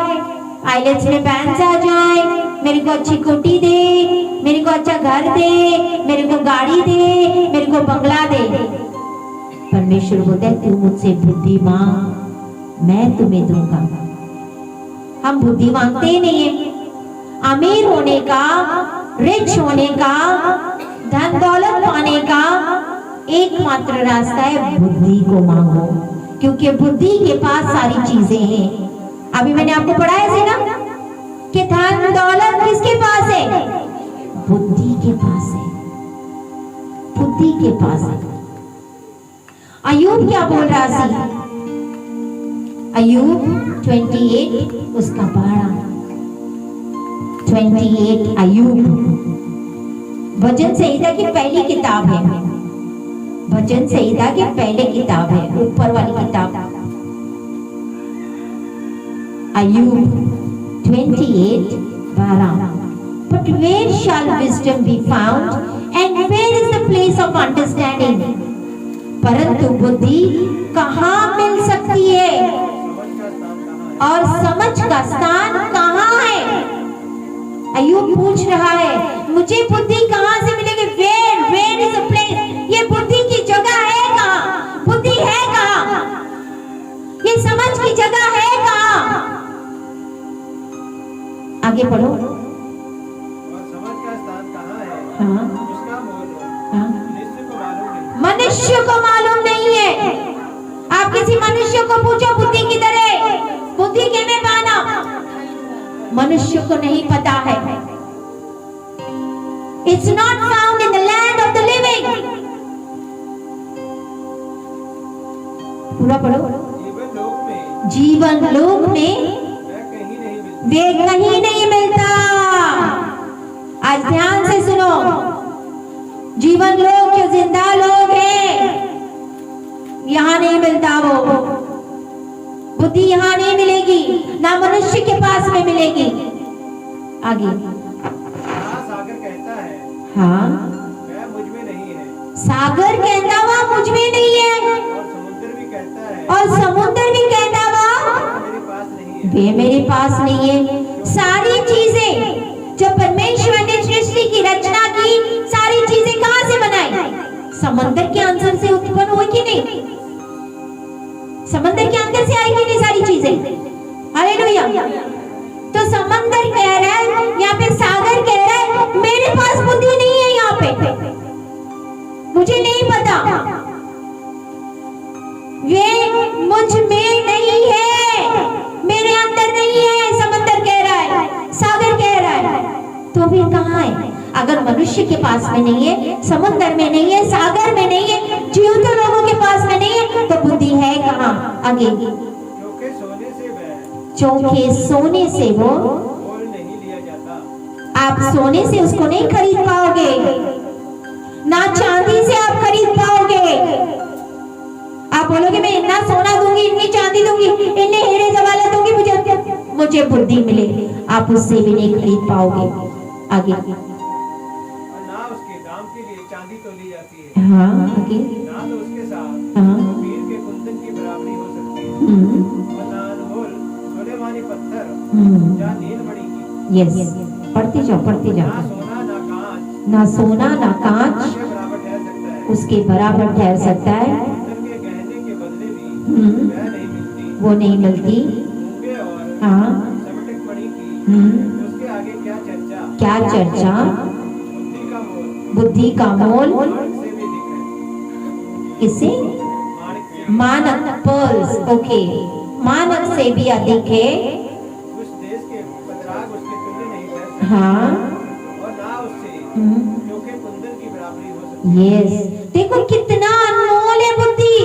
आईलेट्स में बैंड्स आ जाए, मेरे को अच्छी कोठी दे, मेरे को अच्छा घर दे, मेरे को गाड़ी दे, मेरे को बंगला दे। परमेश्वर बोलता है तू मुझसे बुद्धि मांग, मैं तुम्हें दूंगा। हम बुद्धि मांगते ही नहीं है। अमीर होने का, रिच होने का, धन दौलत पाने का एकमात्र रास्ता है बुद्धि को मांगो, क्योंकि बुद्धि के पास सारी चीजें हैं। अभी मैंने आपको पढ़ाया है ना कि धन दौलत किसके पास है? बुद्धि के पास है, बुद्धि के पास है। अय्यूब क्या बोल रहा था? अय्यूब 28 उसका 12, 28 अय्यूब भजन संहिता की पहली किताब है। भजन संहिता की पहली किताब है, ऊपर वाली किताब। अय्यूब 28 12। But where shall wisdom be found and where is the place of understanding? परंतु बुद्धि कहाँ मिल सकती है और समझ का स्थान कहाँ है? अय्यूब पूछ रहा है मुझे बुद्धि कहाँ से मिलेगी? Where is a place? ये बुद्धि की जगह है कहाँ? बुद्धि है कहाँ? ये समझ की जगह है कहाँ? आगे पढ़ो। और समझ का स्थान कहाँ है? हाँ उसका मोल हाँ मनुष्य को मालूम नहीं। मनुष्य को मालूम नहीं है। आप किसी मनुष्य को पूछो बुद्धि किधर है, बुद्धि के में पाना, मनुष्य को नहीं पता है। It's not found in the land of the living. पूरा पढ़ो। जीवन लोक में जीवन लोक में वह कहीं नहीं मिलता। वे कहीं नहीं मिलता। आज ध्यान से सुनो, जीवन लोग जो जिंदा लोग हैं यहाँ नहीं मिलता। वो बुद्धि यहाँ नहीं मिलेगी, ना मनुष्य के पास में मिलेगी। आगे हाँ सागर कहता है हाँ वह मुझ में नहीं है। सागर कहता हुआ मुझ में नहीं है, और समुद्र भी कहता है और समुद्र भी कहता हुआ मेरे पास नहीं है। वे मेरे पास नहीं है। सारी चीजें जो परमेश्वर ने सृष्टि की रचना की, सारी चीजें कहाँ से बनाई? समंदर के अंदर से उत्पन्न हुई कि नहीं? समंदर के अंदर से आई कि नहीं सारी चीजें? हालेलुया। तो समंदर कह रहा है, यहाँ पे सागर कह रहा है मेरे पास बुद्धि नहीं है, यहाँ पे मुझे नहीं पता, वे मुझ में नहीं है, मेरे अंदर नहीं है। समंदर कह रहा है, सागर कह रहा है, तो भी कहाँ है? अगर मनुष्य के पास में नहीं है, समुद्र में नहीं है, सागर में नहीं है, जीवित लोगों के पास में नहीं है, तो बुद्धि है कहाँ? आगे चोखे सोने से वो मोल नहीं लिया जाता। आप सोने से उसको नहीं खरीद पाओगे, ना चांदी से आप खरीद पाओगे। आप बोलोगे मैं इतना सोना दूंगी, इतनी चांदी दूंगी, इतने हीरे जवाहरात दूंगी, मुझे बुद्धि मिले, आप उससे भी नहीं खरीद पाओगे। आगे और ना उसके दाम के लिए चांदी तो ली जाती है। हाँ आगे ना तो उसके साथ हाँ वीर के कुंदन की बराबरी हो सकती है। और ना अनमोल सोलेमानी पत्थर या नीलमणि की। यस, पढ़ते जाओ पढ़ते ना जाओ। सोना ना कांच ना सोना ना कांच के बराबर ठहर सकता है। उसके बराबर ठहर सकता है। कुंदन के गहने के बदले भी वह नहीं मिलती। वो नहीं मिलती। मूंगे और हाँ समटक मणि की उसके आगे क्या चर्चा। क्या चर्चा? बुद्धि का मोल बुद्धि का मोल माणिक से भी अधिक है। किसे? माणिक से मानक, पर्ल्स, ओके, मानक से भी अधिक है। उस देश के पदराग उसके तुल्य नहीं ठहर सकते। हाँ और ना उससे चोखे कुंदन की बराबरी हो सकती। यस, देखो कितना अनमोल है बुद्धि।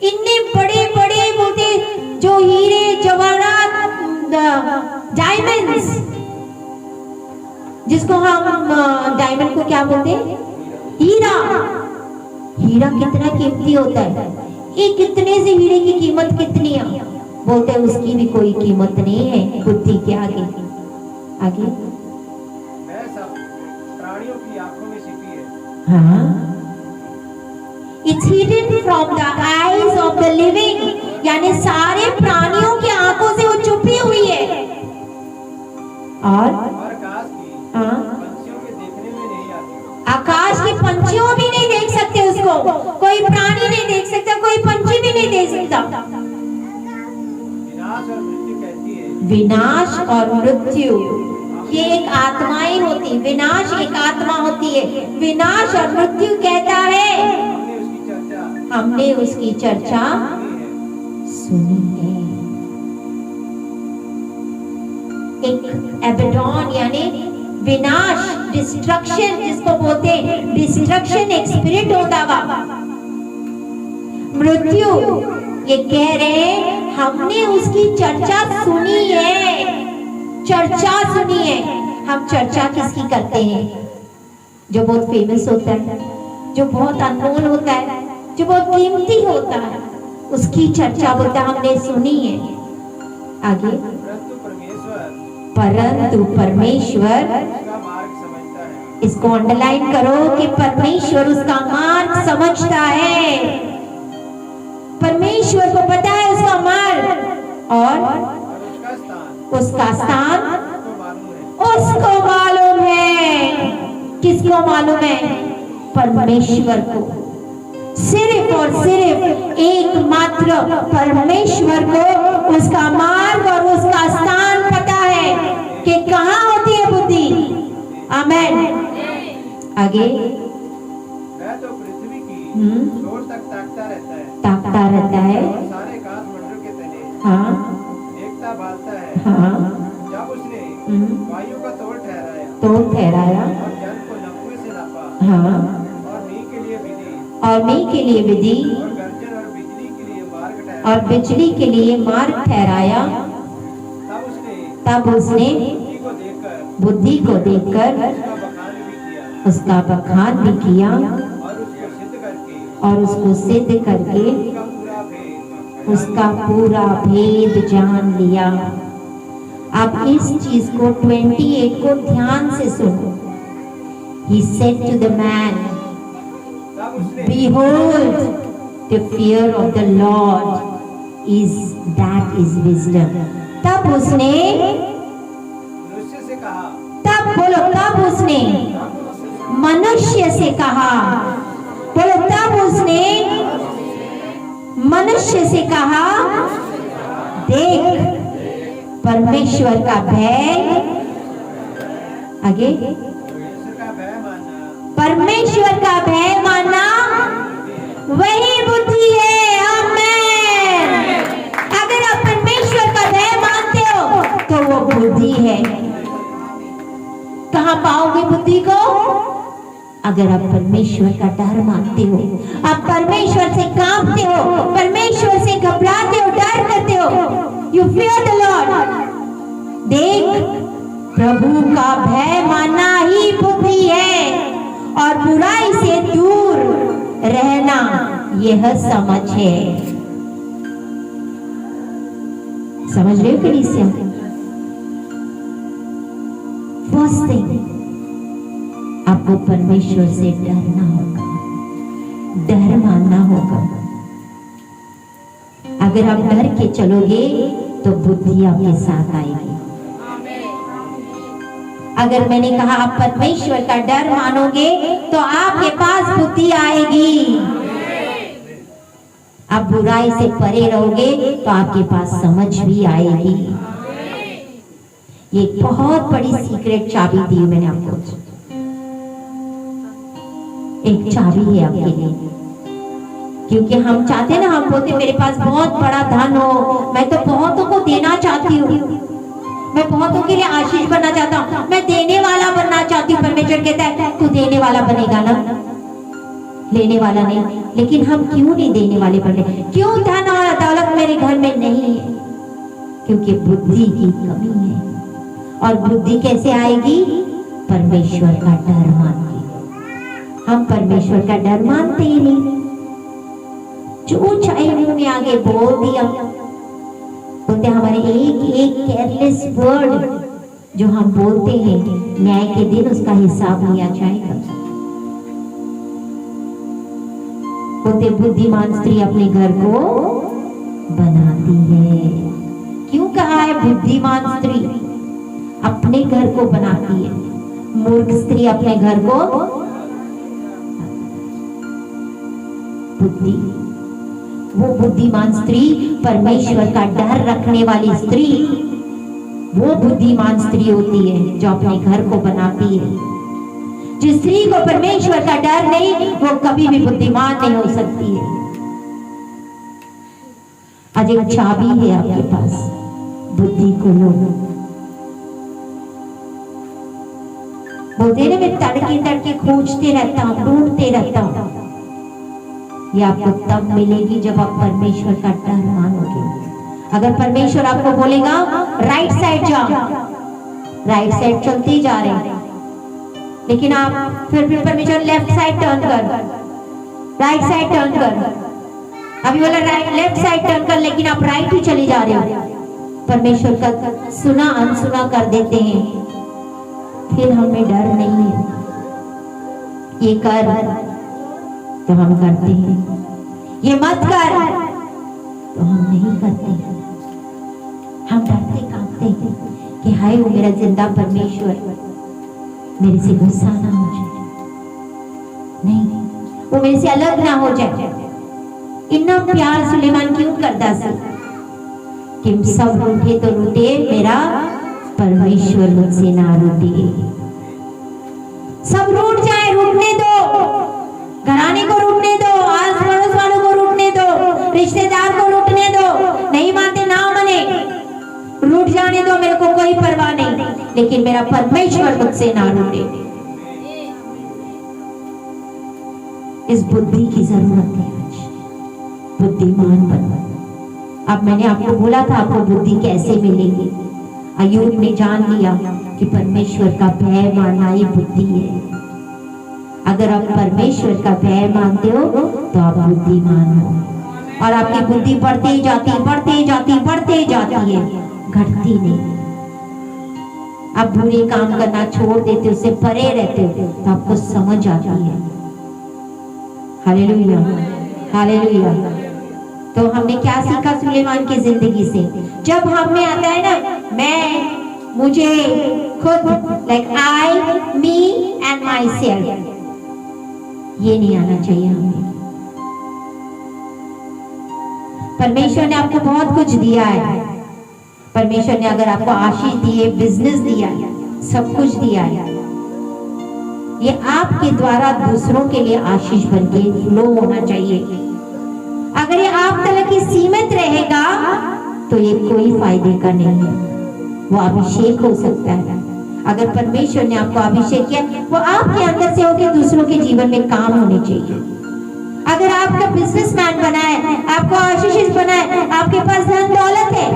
इतने बड़े बड़े बोलते जो हीरे जवाहरात, डायमंड्स, जिसको हम डायमंड को क्या बोलते हैं? हीरा। हीरा कितना कीमती होता है। एक कितने से हीरे की कीमत कितनी है? बोलते हैं उसकी भी कोई कीमत नहीं है बुद्धि के आगे। आगे वह सब प्राणियों की आंखों में छिपी है। हाँ, it's hidden from the eyes of the living, यानी सारे प्राणियों की आंखों से वो छुपी हुई है। और आकाश की हाँ, पंछियों के देखने में नहीं आती। आकाश के पंछियों भी नहीं देख सकते उसको, कोई प्राणी नहीं देख सकता, कोई पंछी भी नहीं देख सकता। विनाश और मृत्यु कहती है। विनाश और मृत्यु ये एक आत्माएं होती, विनाश एक आत्मा होती है। विनाश और मृत्यु कहता है हमने उसकी चर्चा सुनी है। एक एबेडॉन यानी विनाश, डिस्ट्रक्शन जिसको बोलते हैं, डिस्ट्रक्शन एक स्पिरिट होता हुआ। मृत्यु ये कह रहे हैं हमने उसकी चर्चा सुनी है। चर्चा सुनी है। हम चर्चा किसकी करते हैं? जो बहुत फेमस होता है, जो बहुत अनमोल होता है, जो बहुत कीमती होता है, उसकी चर्चा बोलता हमने सुनी है। आगे परंतु परमेश्वर उसका मार्ग समझता है। इसको अंडरलाइन करो कि परमेश्वर उसका मार्ग समझता है। परमेश्वर को पता है उसका मार्ग और उसका स्थान उसका स्थान उसको मालूम है। उसको मालूम है। किसको मालूम है? परमेश्वर को। सिर्फ और सिर्फ एकमात्र परमेश्वर को उसका मार्ग और उसका स्थान पता है कि कहाँ होती है बुद्धि। आमेन। आगे वह तो पृथ्वी की छोर तक ताकता रहता है है। और सारे काश मंडल के तले हाँ देखता भालता है। हाँ। जब उसने वायु का तोड़ ठहराया तो ठहराया। और जल को नपुए से नापा हाँ। और मींह के लिए विधि और मींह के लिए विधि और गर्जन और बिजली के लिए मार्ग ठहराया, और बिजली के लिए मार्ग ठहराया, तब उसने तब उसने बुद्धि को देखकर उसका बखान भी किया उसका बखान भी किया और उसको सिद्ध करके उसका पूरा भेद जान लिया। अब इस चीज को 28 को ध्यान से सुनो। He said to the man, तब उसने behold, the fear of the Lord is wisdom. तब उसने, मनुष्य से कहा, तब बोलो, तब उसने मनुष्य से कहा, बोलो, तब उसने मनुष्य से कहा, देख परमेश्वर का भय। आगे परमेश्वर का भय मानना परमेश्वर का भय मानना वही बुद्धि है। आमेन। अगर आप परमेश्वर का भय मानते हो तो वो बुद्धि है। कहाँ पाओगे बुद्धि को? अगर आप परमेश्वर का डर मानते हो, आप परमेश्वर से कांपते हो, परमेश्वर से घबराते हो, डर करते हो, यू फियर द लॉर्ड। देख, प्रभु का भय मानना ही बुद्धि है और बुराई से दूर रहना यह समझ है। समझ रहे हो कलीसिया? फर्स्ट थिंग, आपको परमेश्वर से डरना होगा, डर मानना होगा। अगर आप डर के चलोगे तो बुद्धि आपके साथ आएगी। अगर मैंने कहा आप परमेश्वर का डर मानोगे तो आपके पास बुद्धि आएगी। आप बुराई से परे रहोगे तो आपके पास समझ भी आएगी। ये बहुत बड़ी सीक्रेट चाबी दी मैंने आपको। एक चाबी है आपके लिए, क्योंकि हम चाहते हैं ना, हम बोलते मेरे पास बहुत बड़ा धन हो, मैं तो बहुतों को देना चाहती हूँ, मैं बहुतों के लिए आशीष बनना चाहता हूँ, मैं देने वाला बनना चाहती हूँ। परमेश्वर कहता है तू देने वाला बनेगा ना, लेने वाला नहीं। लेकिन हम क्यों नहीं देने वाले बने? क्यों धन और दौलत मेरे घर में नहीं है? क्योंकि बुद्धि की कमी है। और बुद्धि कैसे आएगी? परमेश्वर का डर मान के। हम परमेश्वर का डर मानते ही नहीं, जो चाहे मुंह में आगे बोल दिया। बोलते हमारे एक एक केयरलेस वर्ड जो हम बोलते हैं, न्याय के दिन उसका हिसाब लिया जाएगा। बोलते बुद्धिमान स्त्री अपने घर को बनाती है। क्यों कहा है बुद्धिमान स्त्री अपने घर को बनाती है? मूर्ख स्त्री अपने घर को, बुद्धि, वो बुद्धिमान स्त्री, परमेश्वर का डर रखने वाली स्त्री, वो बुद्धिमान स्त्री होती है जो अपने घर को बनाती है। जिस स्त्री को परमेश्वर का डर नहीं, वो कभी भी बुद्धिमान नहीं हो सकती है। आज एक चाबी है आपके पास, बुद्धि को लो। बोलते ना मैं तड़के तड़के खोजते रहता हूँ, ढूंढते रहता हूँ। ये आपको तब मिलेगी जब आप परमेश्वर का डर मानोगे। अगर परमेश्वर आपको बोलेगा राइट साइड जाओ, राइट साइड चलते जा रहे हैं, लेकिन आप फिर परमेश्वर लेफ्ट साइड टर्न कर, राइट साइड टर्न कर। अभी बोला राइट लेफ्ट साइड टर्न कर, लेकिन आप राइट ही चले जा रहे हो। परमेश्वर का सुना अनसुना कर देते हैं, फिर हमें डर नहीं है। ये कर तो हम करते हैं, ये मत कर तो हम नहीं करते। हम डरते कांपते समझते हैं कि हाय वो मेरा जिंदा परमेश्वर मेरे से गुस्सा ना हो जाए, नहीं, वो मेरे से अलग ना हो जाए। इतना प्यार सुलेमान क्यों करता था कि सब रूठे तो रूठे, मेरा परमेश्वर मुझसे ना रूठे। सब रूठ जाए, रूठने दो, घराने को रूठने दो, आस पड़ोस वालों को रूठने दो, रिश्तेदार को रूठने दो, नहीं मानते ना मने, रूठ जाने दो, मेरे को कोई परवाह नहीं, लेकिन मेरा परमेश्वर मुझसे ना रूठे। इस बुद्धि की जरूरत है आज, बुद्धिमान बनो। अब मैंने आपको बोला था आपको बुद्धि कैसे मिलेगी। अय्यूब ने जान लिया कि परमेश्वर का भय मानना ही बुद्धि है। अगर आप परमेश्वर का भय मानते हो तो आप बुद्धिमान हो, और आपकी बुद्धि बढ़ते ही जाती है, बढ़ते ही जाती है, बढ़ते ही जाती है, घटती नहीं। आप बुरे काम करना छोड़ देते, उससे परे रहते हो तो आपको समझ आती है। Hallelujah, hallelujah. तो हमने क्या सीखा सुलेमान की जिंदगी से? जब हम में आता है ना मैं, मुझे, खुद, like I, me and my self, ये नहीं आना चाहिए हमें। परमेश्वर ने आपको बहुत कुछ दिया है। परमेश्वर ने अगर आपको आशीष दी है, बिजनेस दिया है, सब कुछ दिया है, ये आपके द्वारा दूसरों के लिए आशीष बनके फ्लो होना चाहिए। अगर ये आप तक ही सीमित रहेगा तो ये कोई फायदे का नहीं है। वो अभिषेक हो सकता है, अगर परमेश्वर ने आपको अभिषेक किया, वो आपके अंदर से होकर दूसरों के जीवन में काम होने चाहिए। अगर आपका बिजनेसमैन बना है, आपको आशीष बना है, आपके पास धन दौलत है,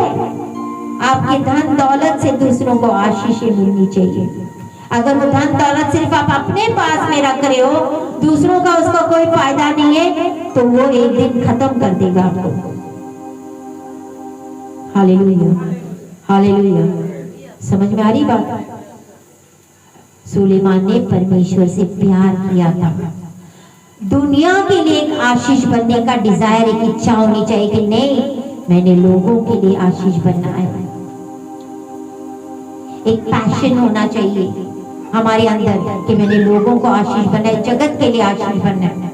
आपके धन दौलत से दूसरों को आशीष मिलनी चाहिए। अगर वो धन दौलत सिर्फ आप अपने पास में रख रहे हो, दूसरों का उसका कोई फायदा नहीं है, तो वो एक दिन खत्म कर देगा आपको। Hallelujah, hallelujah. समझ में आ रही बात? सुलेमान ने परमेश्वर से प्यार किया था। दुनिया के लिए एक आशीष बनने का डिजायर, एक इच्छा होनी चाहिए कि नहीं, मैंने लोगों के लिए आशीष बनना है। एक पैशन होना चाहिए हमारे अंदर कि मैंने लोगों को आशीष बनना है, जगत के लिए आशीष बनना है,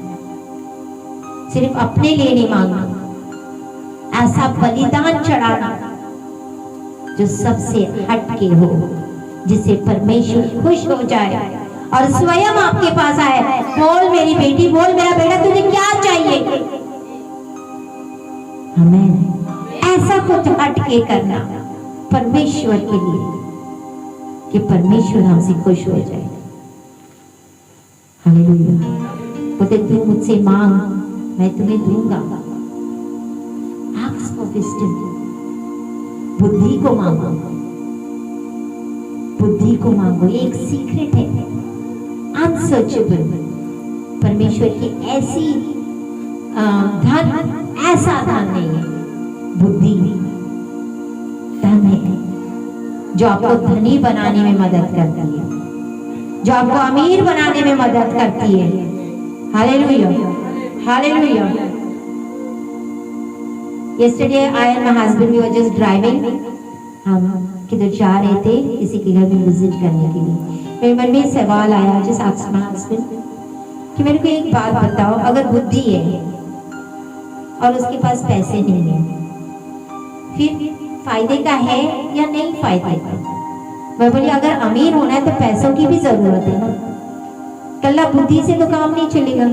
सिर्फ अपने लिए नहीं मांगना। ऐसा बलिदान चढ़ाना जो सबसे हटके हो, जिससे परमेश्वर खुश हो जाए और स्वयं आपके पास आए, बोल मेरी बेटी, बोल मेरा बेटा, तुझे क्या चाहिए? हमें ऐसा कुछ हटके करना परमेश्वर के लिए कि परमेश्वर हमसे खुश हो जाए। हालेलुया। बोलते तू मुझसे मांग, मैं तुम्हें दूंगा। Ask for wisdom, बुद्धि को मांगो, बुद्धि को मांगो। ये एक सीक्रेट है, अनसर्चेबल। परमेश्वर की ऐसी धन, ऐसा धन नहीं है, बुद्धि धन है जो आपको धनी बनाने में मदद करती है, जो आपको अमीर बनाने में मदद करती है। Hallelujah, hallelujah. Yesterday I and my husband we were just driving. हम किधर जा रहे थे, किसी के घर में विजिट करने के लिए। मेरे मन में सवाल आया, just asked my husband कि मेरे को एक बात बताओ, अगर बुद्धि है और उसके पास पैसे नहीं है, फिर फायदे का है या नहीं फायदे का? मैं बोली अगर अमीर होना है तो पैसों की भी जरूरत है ना, कल्ला बुद्धि से तो काम नहीं चलेगा।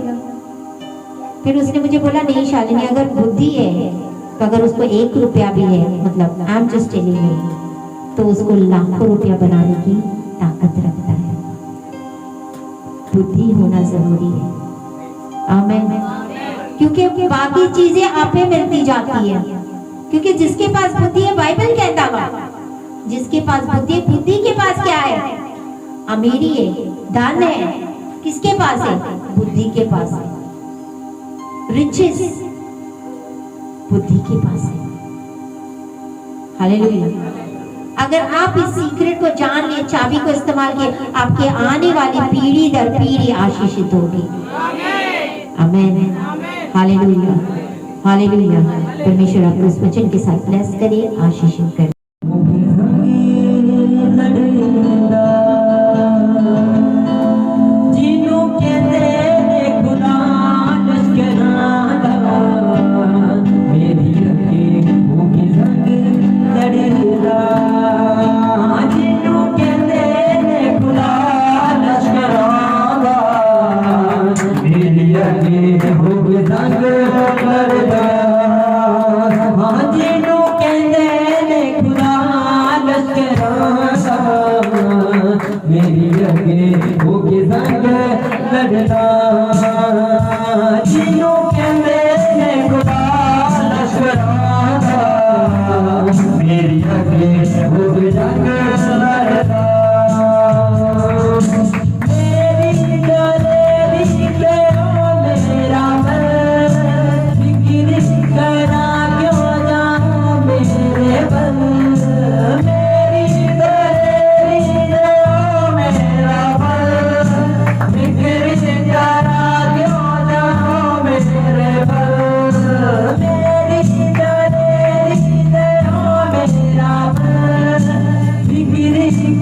फिर उसने मुझे बोला नहीं शालिनी, अगर बुद्धि है तो अगर उसको 1 रुपया भी है, मतलब I am just telling you, तो उसको लाखों रुपया बनाने की ताकत रखता है। बुद्धि होना जरूरी है। आमीन। क्योंकि बाकी चीजें आपे मिलती जाती है, क्योंकि जिसके पास बुद्धि है, बाइबल कहता है जिसके पास बुद्धि, बुद्धि के पास क्या है? अमीरी है, धन है। किसके पास है? बुद्धि के पास है। रिचेस बुद्धि के पास है। हालेलुया। अगर आप इस सीक्रेट को जान लिए, चाबी को इस्तेमाल किए, आपके आने वाली पीढ़ी दर पीढ़ी आशीषित होगी। आमीन। Hallelujah, hallelujah. परमेश्वर आपको इस वचन के साथ ब्लेस करे, आशीषित करे। लश्कराना मेरी अगे होके संग लड़ना जिन्हों कहते ने खुदा लश्कराना मेरी अगे होके संग लड़ना मेरी गलेरी पे ओ मेरा बल फिक्र करा क्यों जाऊं मेरे बल मेरी गलेरी पे ओ मेरा बल फिक्र करा क्यों जाऊं मेरे बल मेरी गलेरी पे ओ मेरा बल फिक्र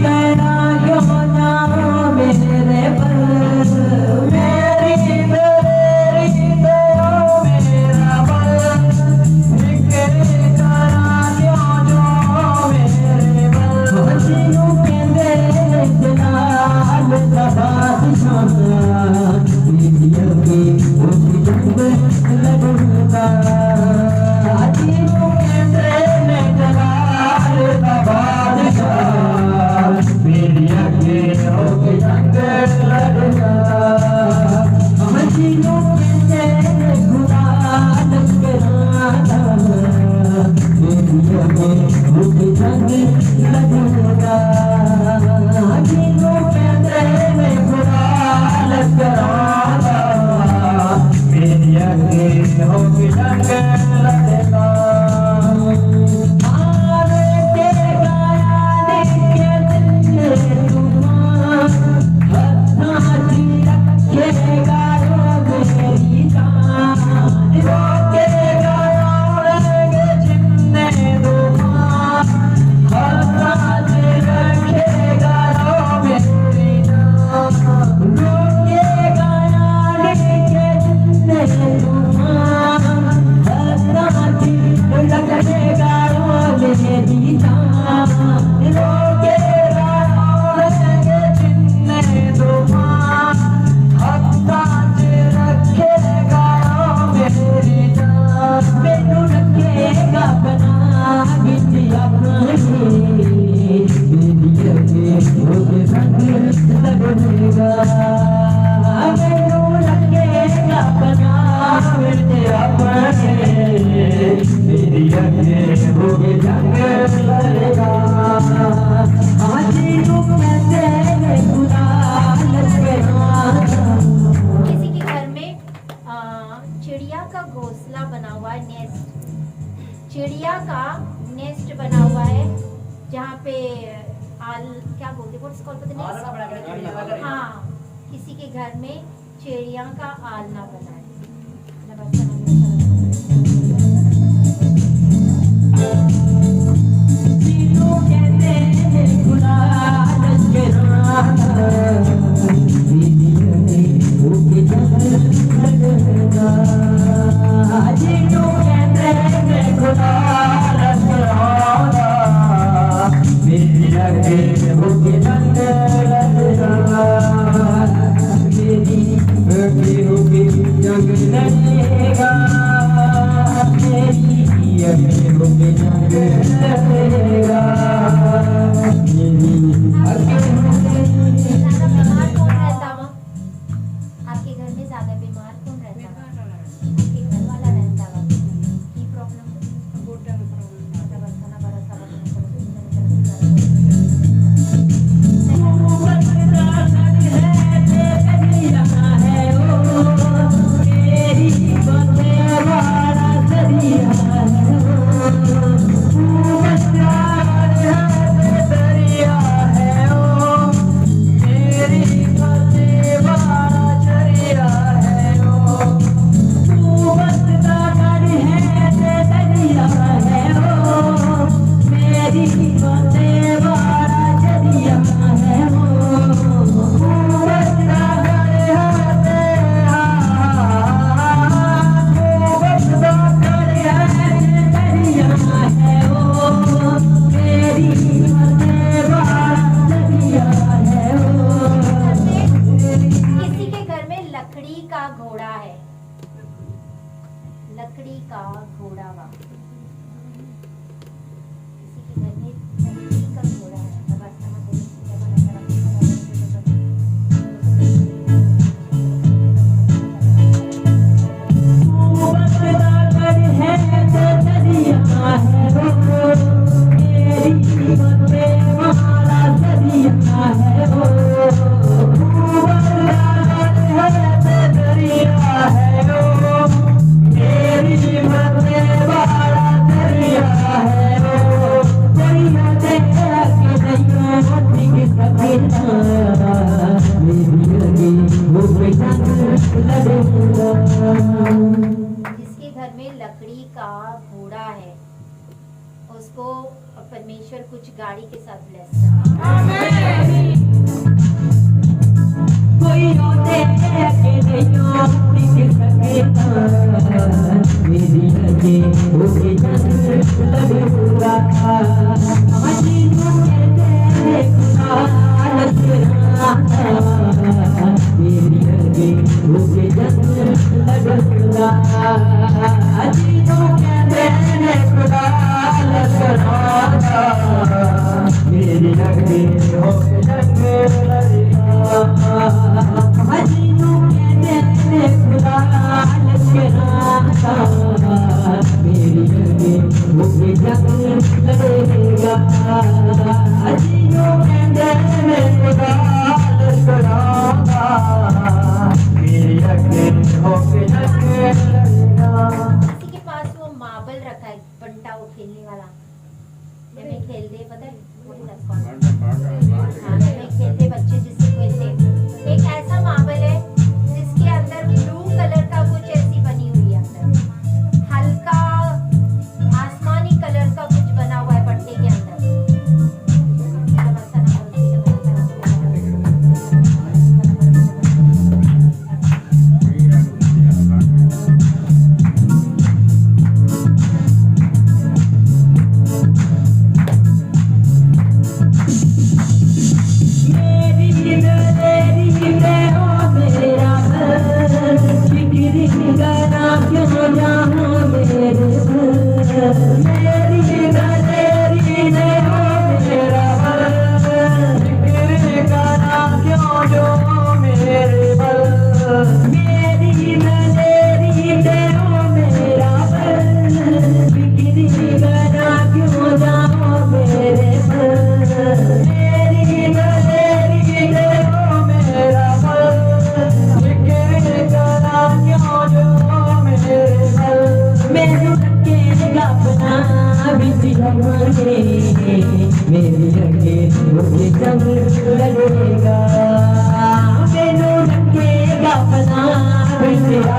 करा क्यों जाऊं मेरे बल मेरी गलेरी पे ओ मेरा बल फिक्र करा क्यों जाऊं मेरे बल जिन्हों कहते जलाल दा बादशाह मेरी अगे होके जंग लड़ूंगा जिन्हों कहते जलाल दा बादशाह मेरी अगे होके जंग लड़ूंगा जिन्हों कहते खुदा लश्कराना मेरी अगे होके जंग लड़ूंगा जिन्हों कहते खुदा लश्कराना मेरी अगे होके जंग लड़ूंगा आरे के गाया देखे दिल तूफान हत्था जी रखेगा मेरी जान रोकेगा उड़ेंगे जिन्ने तूफान हत्था जी रखेगा मेरी जान रोकेगा उड़ेंगे जिन्ने तूफान हत्था जी रखेगा मेरी जान रोकेगा उड़ेंगे जिन्ने तूफान हत्था जी रखेगा मेरी जान मैनू रखेगा बना बिच अपने मेरी अगे होके संग लड़ेगा मैनू रखेगा बना बिच अपने मेरी अगे होके संग लड़ेगा आज लोग कहते हैं खुदा लश्कराना किसी के घर में चिड़िया का घोंसला बना हुआ है, नेस्ट, चिड़िया का नेस्ट बना हुआ है जहाँ पे आल क्या बोलते हैं व्हाट्स कॉल्ड पता नहीं। हाँ, किसी के घर में चिड़िया का आलना बना है। जिन्हों कहते हैं खुदा लश्कराना मेरी अगे होके जंग लड़ूंगा जिन्हों कहते हैं खुदा लश्कराना मेरी अगे होके जंग लड़ूंगा मेरी अगे होके जंग लड़ेगा उसको परमेश्वर कुछ गाड़ी के साथ ब्लेस करे। कोई होते अकेले टिक सकेगा मेरी लगे होगी जंग लड़ूंगा मजीनू कहते खुदा लसरा मेरी लगे होगी जंग लड़ूंगा मजीनू कहते खुदा लसरा मेरी लगे होगी जंग लड़ूंगा मजीनू कहते खुदा लसरा मेरी लगे होगी जंग लड़ेगा मजीनू कहते खुदा लसरा मेरी लगे होगी जंग लड़ेगा। किसी के पास वो मार्बल रखा है, बंटा वो खेलने वाला, जब मैं खेलते पता है हाँ, जब मैं खेलते बच्चे जिससे खेलते, एक ऐसा मार्बल है जिसके अंदर ब्लू कलर का कुछ ऐसी बनी हुई है, अंदर हल्का आसमानी कलर का कुछ बना हुआ है बट्टे के अंदर। मेरी लगे मुझे जंग लड़ेगा मेनू लगेगा पना तेरा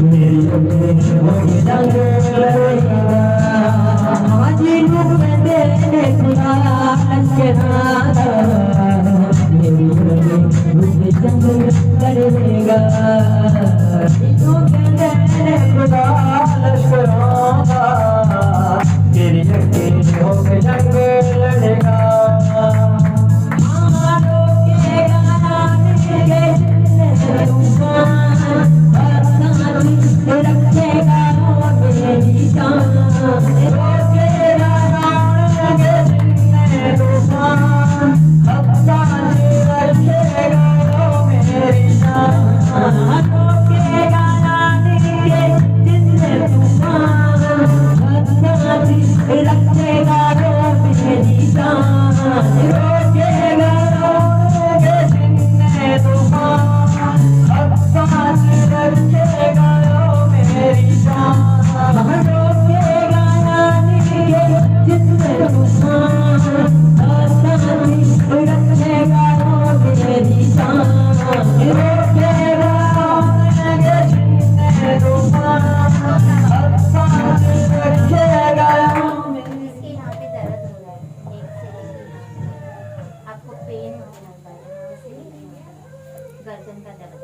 मेरी लगे मुझे जंग लड़ेगा मजीनू कहते खुदा लसरा मेरी लगे मुझे जंग लड़ेगा मजीनू कहते खुदा लसरा तेरी लगे होके जंग लड़ेगा रखेगा मेरी जान गर्दन का दर्द,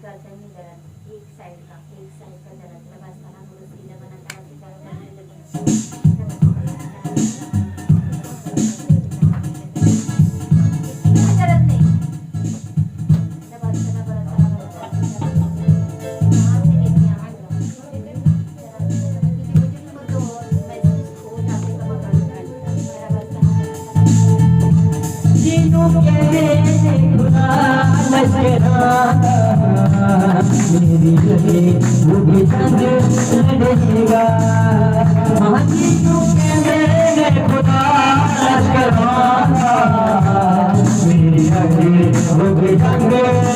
गर्दन में दर्द, एक साइड का दर्द, बस बना थोड़ा सीधा बना था, सीधा करने लगे। दर्द नहीं, जब अच्छा बड़ा यहाँ से लेके यहाँ मेरी लगे मुझे जंग लड़ेगा मजीनू कहते खुदा लसरा मेरी लगे मुझे जंग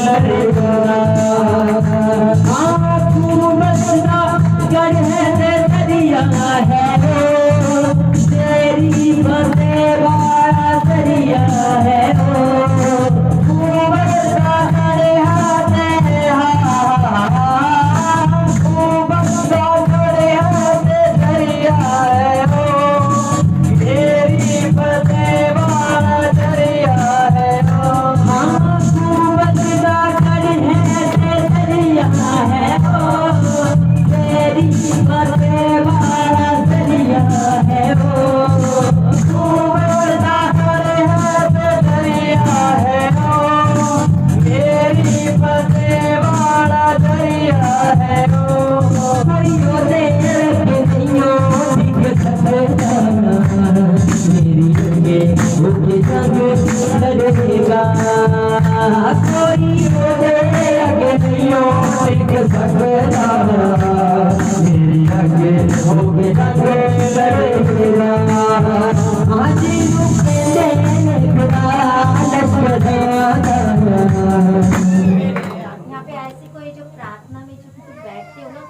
लड़ेगा तू मसला गढ़े दरिया है तेरी बंदे वाला दरिया है रंग लड़ेगा आज रुके देने खुदा यहाँ पे ऐसे कोई जो प्रार्थना में जो तुम बैठते हो ना,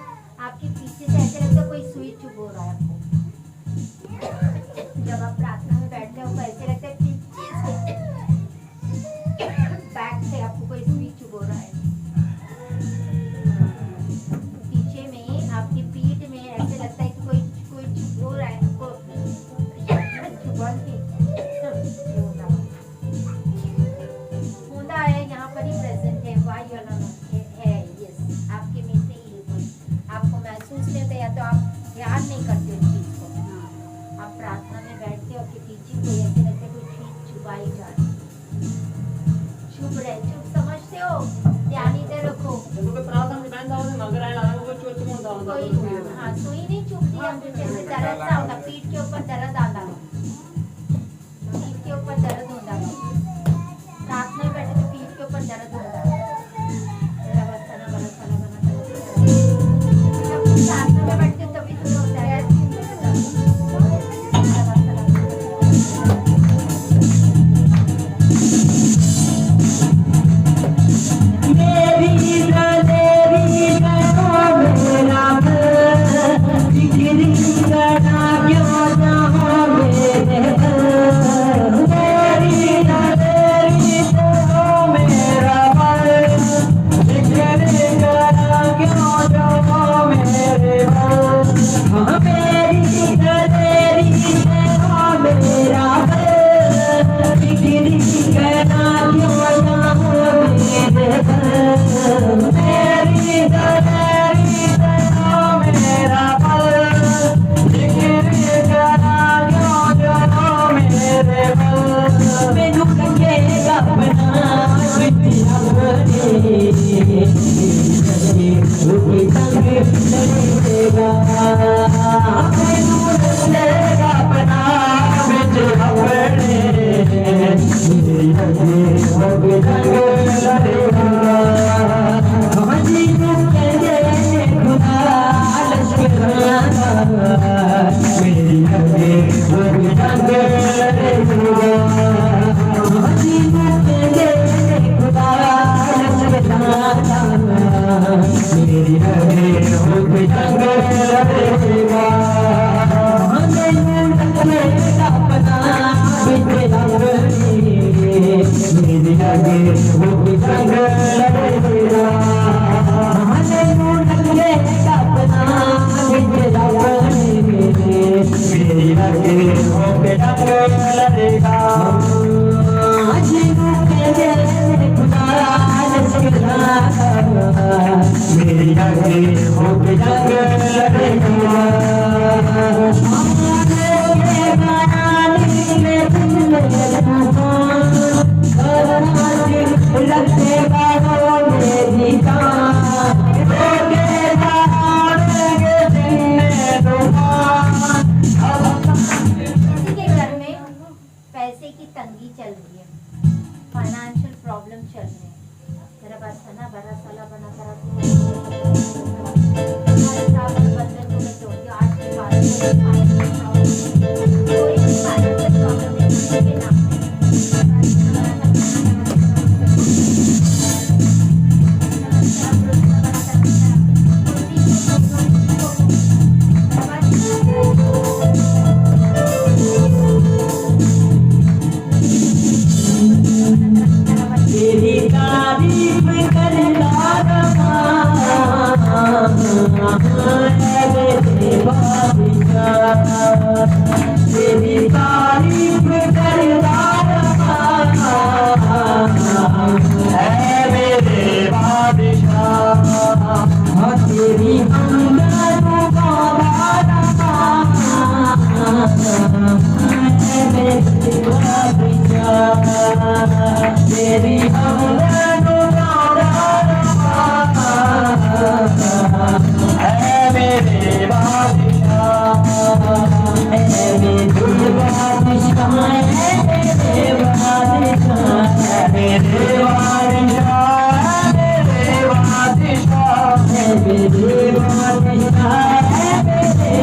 आपके पीछे से ऐसे लगता है कोई सुई चुभ हो रहा है आपको। जब आप प्रार्थना में बैठते हो तो ऐसे लगता है पीछे से बैक से आपको कोई सुई चुभ हो रहा है। पीछे में आपकी पीठ में ऐसे लगता है कि कोई कोई चुभ हो रहा है आपको। चुभन की होता है यहाँ पर ही प्रेजेंट है। वाई वाला है यस, आपके में से ही कोई आपको महसूस नहीं होता, या तो आप ध्यान नहीं करते उस चीज को। आप प्रार्थना में बैठते हो कि पीछे कोई ऐसे लगता है कोई चीज छुपाई जा रही, चुप रहे, चुप समझते हो, ध्यान इधर रखो। कोई हाँ सुई नहीं चुभती, हम जैसे दर्द सा होता, पीठ के ऊपर दर्द आता, पीठ के ऊपर दर्द होता, प्रार्थना में बैठे तो पीठ के ऊपर दर्द होता। प्रार्थना में बैठते हो तभी तुम्हें होता है।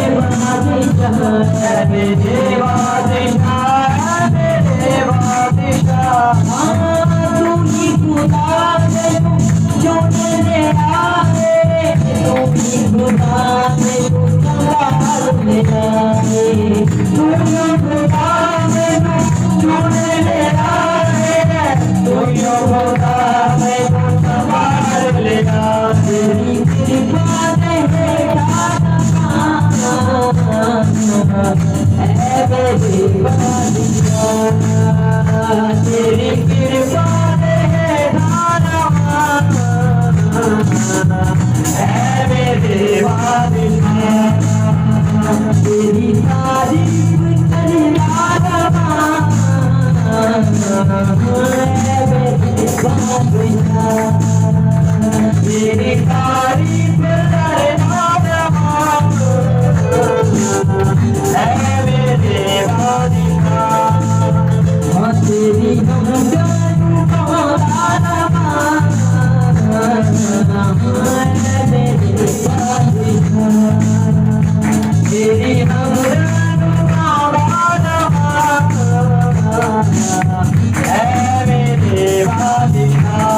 मेरे मेरे बादशाह मेरे बादशाह तू ही खुदा है जो मेरे आए तू ही खुदा है जो संभाल मेरा है तू ही खुदा है जो मेरे आए तू ही खुदा है जो संभाल लेगा तेरी कृपा है मेरे बादशाह तेरी कृपा है धनवान है मेरे बादशाह तेरी तारीफ करना रवान है मेरे बादशाह तेरी तारीफ करना रवान है मेरे बादशाह तेरी हमदर्द मेरे बादशाह तेरी हमदर्द है मेरे बादशाह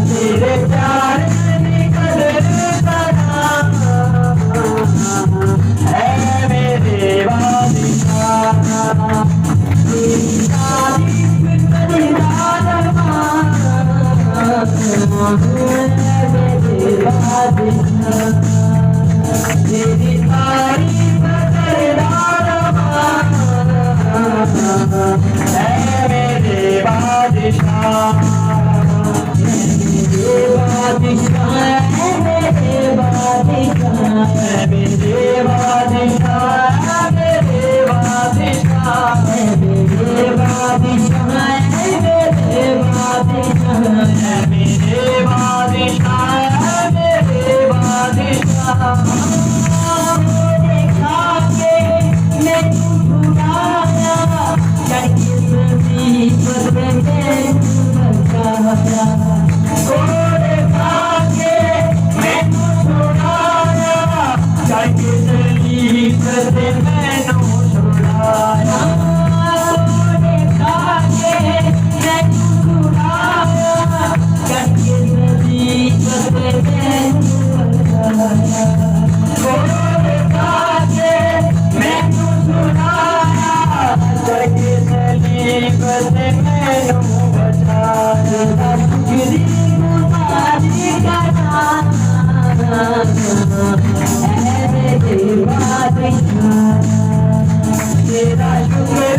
तेरे प्यार की कदर करा है मेरे बादशाह तेरी तारीफ करना रवान है मेरे बादशाह तेरी तारीफ करना रवान है मेरे बादशाह मेरे बादशाह मेरे बादशाह मेरे बादशाह मेरे बादशाह मेरे बादशाह मेरे बादशाह मेरे बादशाह देखा के मैं छुड़ाया करके सभी पर मैं बचाया तेरा शुक्र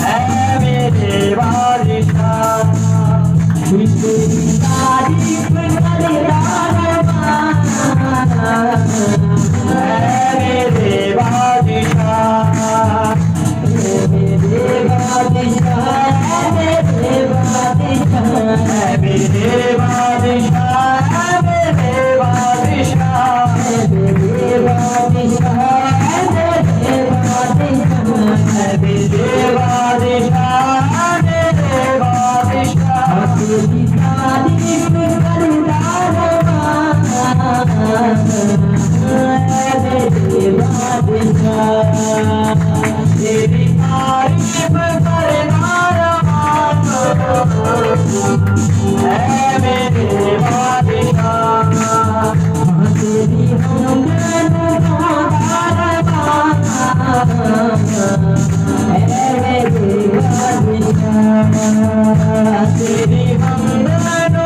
है मेरे बादशाह तेरी तारीफ करना रवान है मेरे बादशाह मेरे बादशाह मेरे बादशाह मेरे बादशाह मेरे बादशाह मेरे बादशाह मेरे बादशाह मेरे बादशाह मेरे बादशाह तेरी तारीफ करना रवान मेरे बादशाह तेरी तारीफ करना रवान है मेरे बादशाह तेरी हमदर्द है मेरे बादशाह तेरी हमदर्द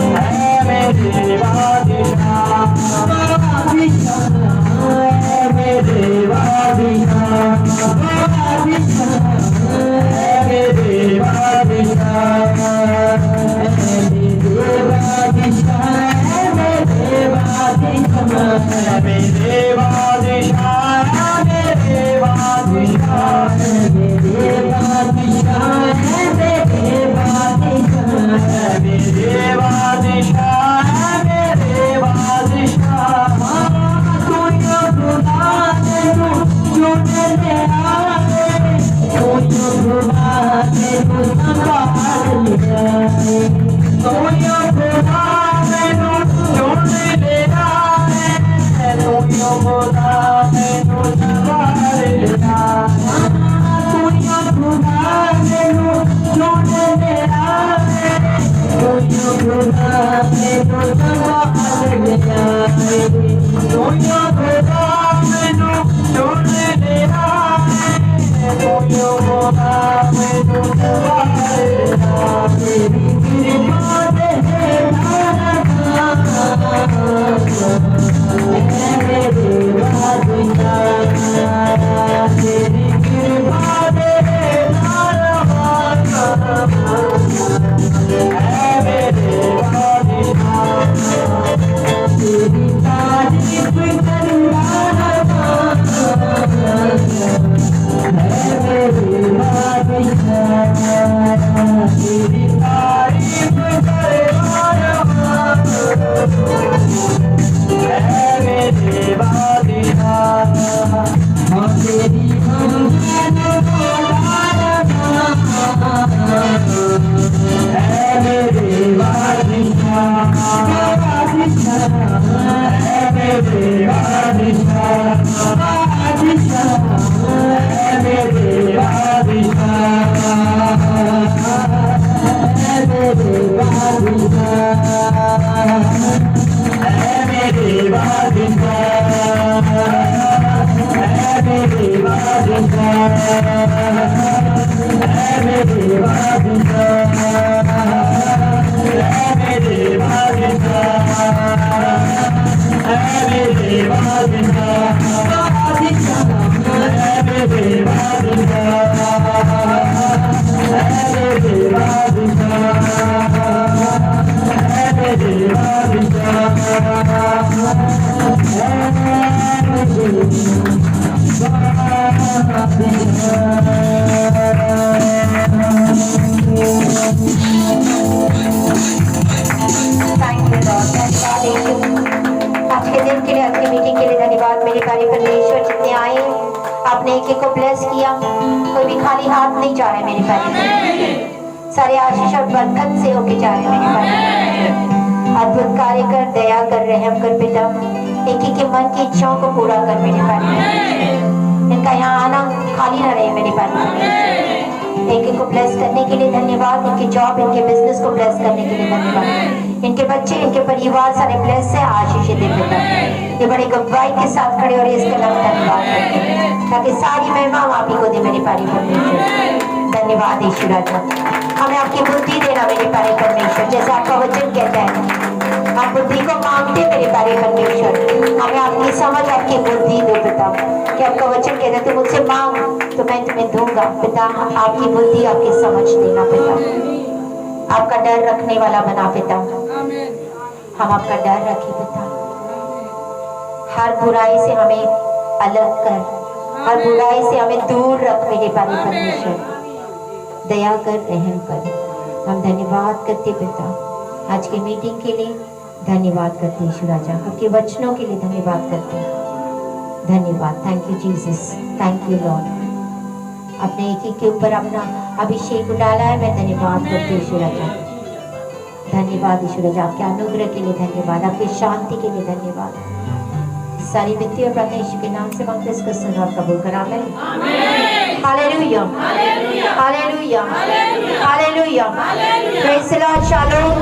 है मेरे बादशाह मेरे बादशाह मेरे बादशाह तू यो खुदा तेनू चुनने आए तू यो खुदा तेनू संभाल लिया तू यो खुदा तेनू चुनने आए तू यो खुदा तेनू संभाल लिया तू यो खुदा तेनू चुनने आए तू यो खुदा तेनू संभाल लिया तू यो खुदा तेनू चुनने आए तू यो खुदा तेनू संभाल लिया तेरी कृपा दे मेरे बादशाह तेरी कृपा दे मेरे बादशाह तेरी तारीफ करना मेरे बादशाह तेरी तारीफ करना मेरे बादशाह हम तेरी मेरे आज के दिन के लिए, आज की मीटिंग के लिए धन्यवाद मेरे प्यारे परमेश्वर। जितने आए आपने एक एक को ब्लेस किया, कोई भी खाली हाथ नहीं जा रहे मेरे प्यारे परमेश्वर। सारे आशीष और बरकत से होके जा रहे मेरे प्यारे परमेश्वर। अद्भुत कार्य कर, दया कर, रहम कर पिता, एक एक के मन की इच्छाओं को पूरा कर मेरे प्यारे परमेश्वर। इनका यहाँ आना खाली ना रहे मेरे प्यारे परमेश्वर। एक एक को ब्लेस करने के लिए धन्यवाद, इनके जॉब, इनके बिजनेस को ब्लेस करने के लिए धन्यवाद। इनके बच्चे, इनके परिवार सारे ब्लेस है, आशीष दे पिता। ये बड़े गवाही के साथ खड़े और इसके नाम धन्यवाद करते हैं, ताकि सारी महिमा आप ही को दे मेरे प्यारे परमेश्वर। धन्यवाद यीशु राजा। हमें आपकी बुद्धि देना मेरे प्यारे परमेश्वर, जैसे आपका वचन कहता है आप बुद्धि को मांगते मेरे प्यारे परमेश्वर। हमें आपकी समझ, आपकी बुद्धि दो पिता, कि आपका वचन कहता है तू मुझसे मांग तो मैं तुम्हें दूंगा पिता। आपकी बुद्धि, आपकी समझ देना पिता, आपका डर रखने वाला बना पिता। हम आपका डर रखें पिता, हर बुराई से हमें अलग कर, हर बुराई से हमें दूर रख मेरे प्यारे परमेश्वर। दया कर, रहम कर। हम धन्यवाद करते पिता आज की मीटिंग के लिए, धन्यवाद करते यीशु राजा, आपके वचनों के लिए धन्यवाद करते हैं। धन्यवाद, thank you Jesus, thank you Lord. अपने एक एक के ऊपर अपना अभिषेक डाला है, मैं धन्यवाद करती हूँ यीशु राजा। धन्यवाद यीशु राजा, आपके अनुग्रह के लिए धन्यवाद, आपकी शांति के लिए धन्यवाद। सारी वित्तीय और प्रार्थना यीशु के नाम से मांगते, इसको सुनो और कबूल करा। आमीन। Hallelujah, hallelujah, hallelujah, hallelujah. Praise the Lord, shalom.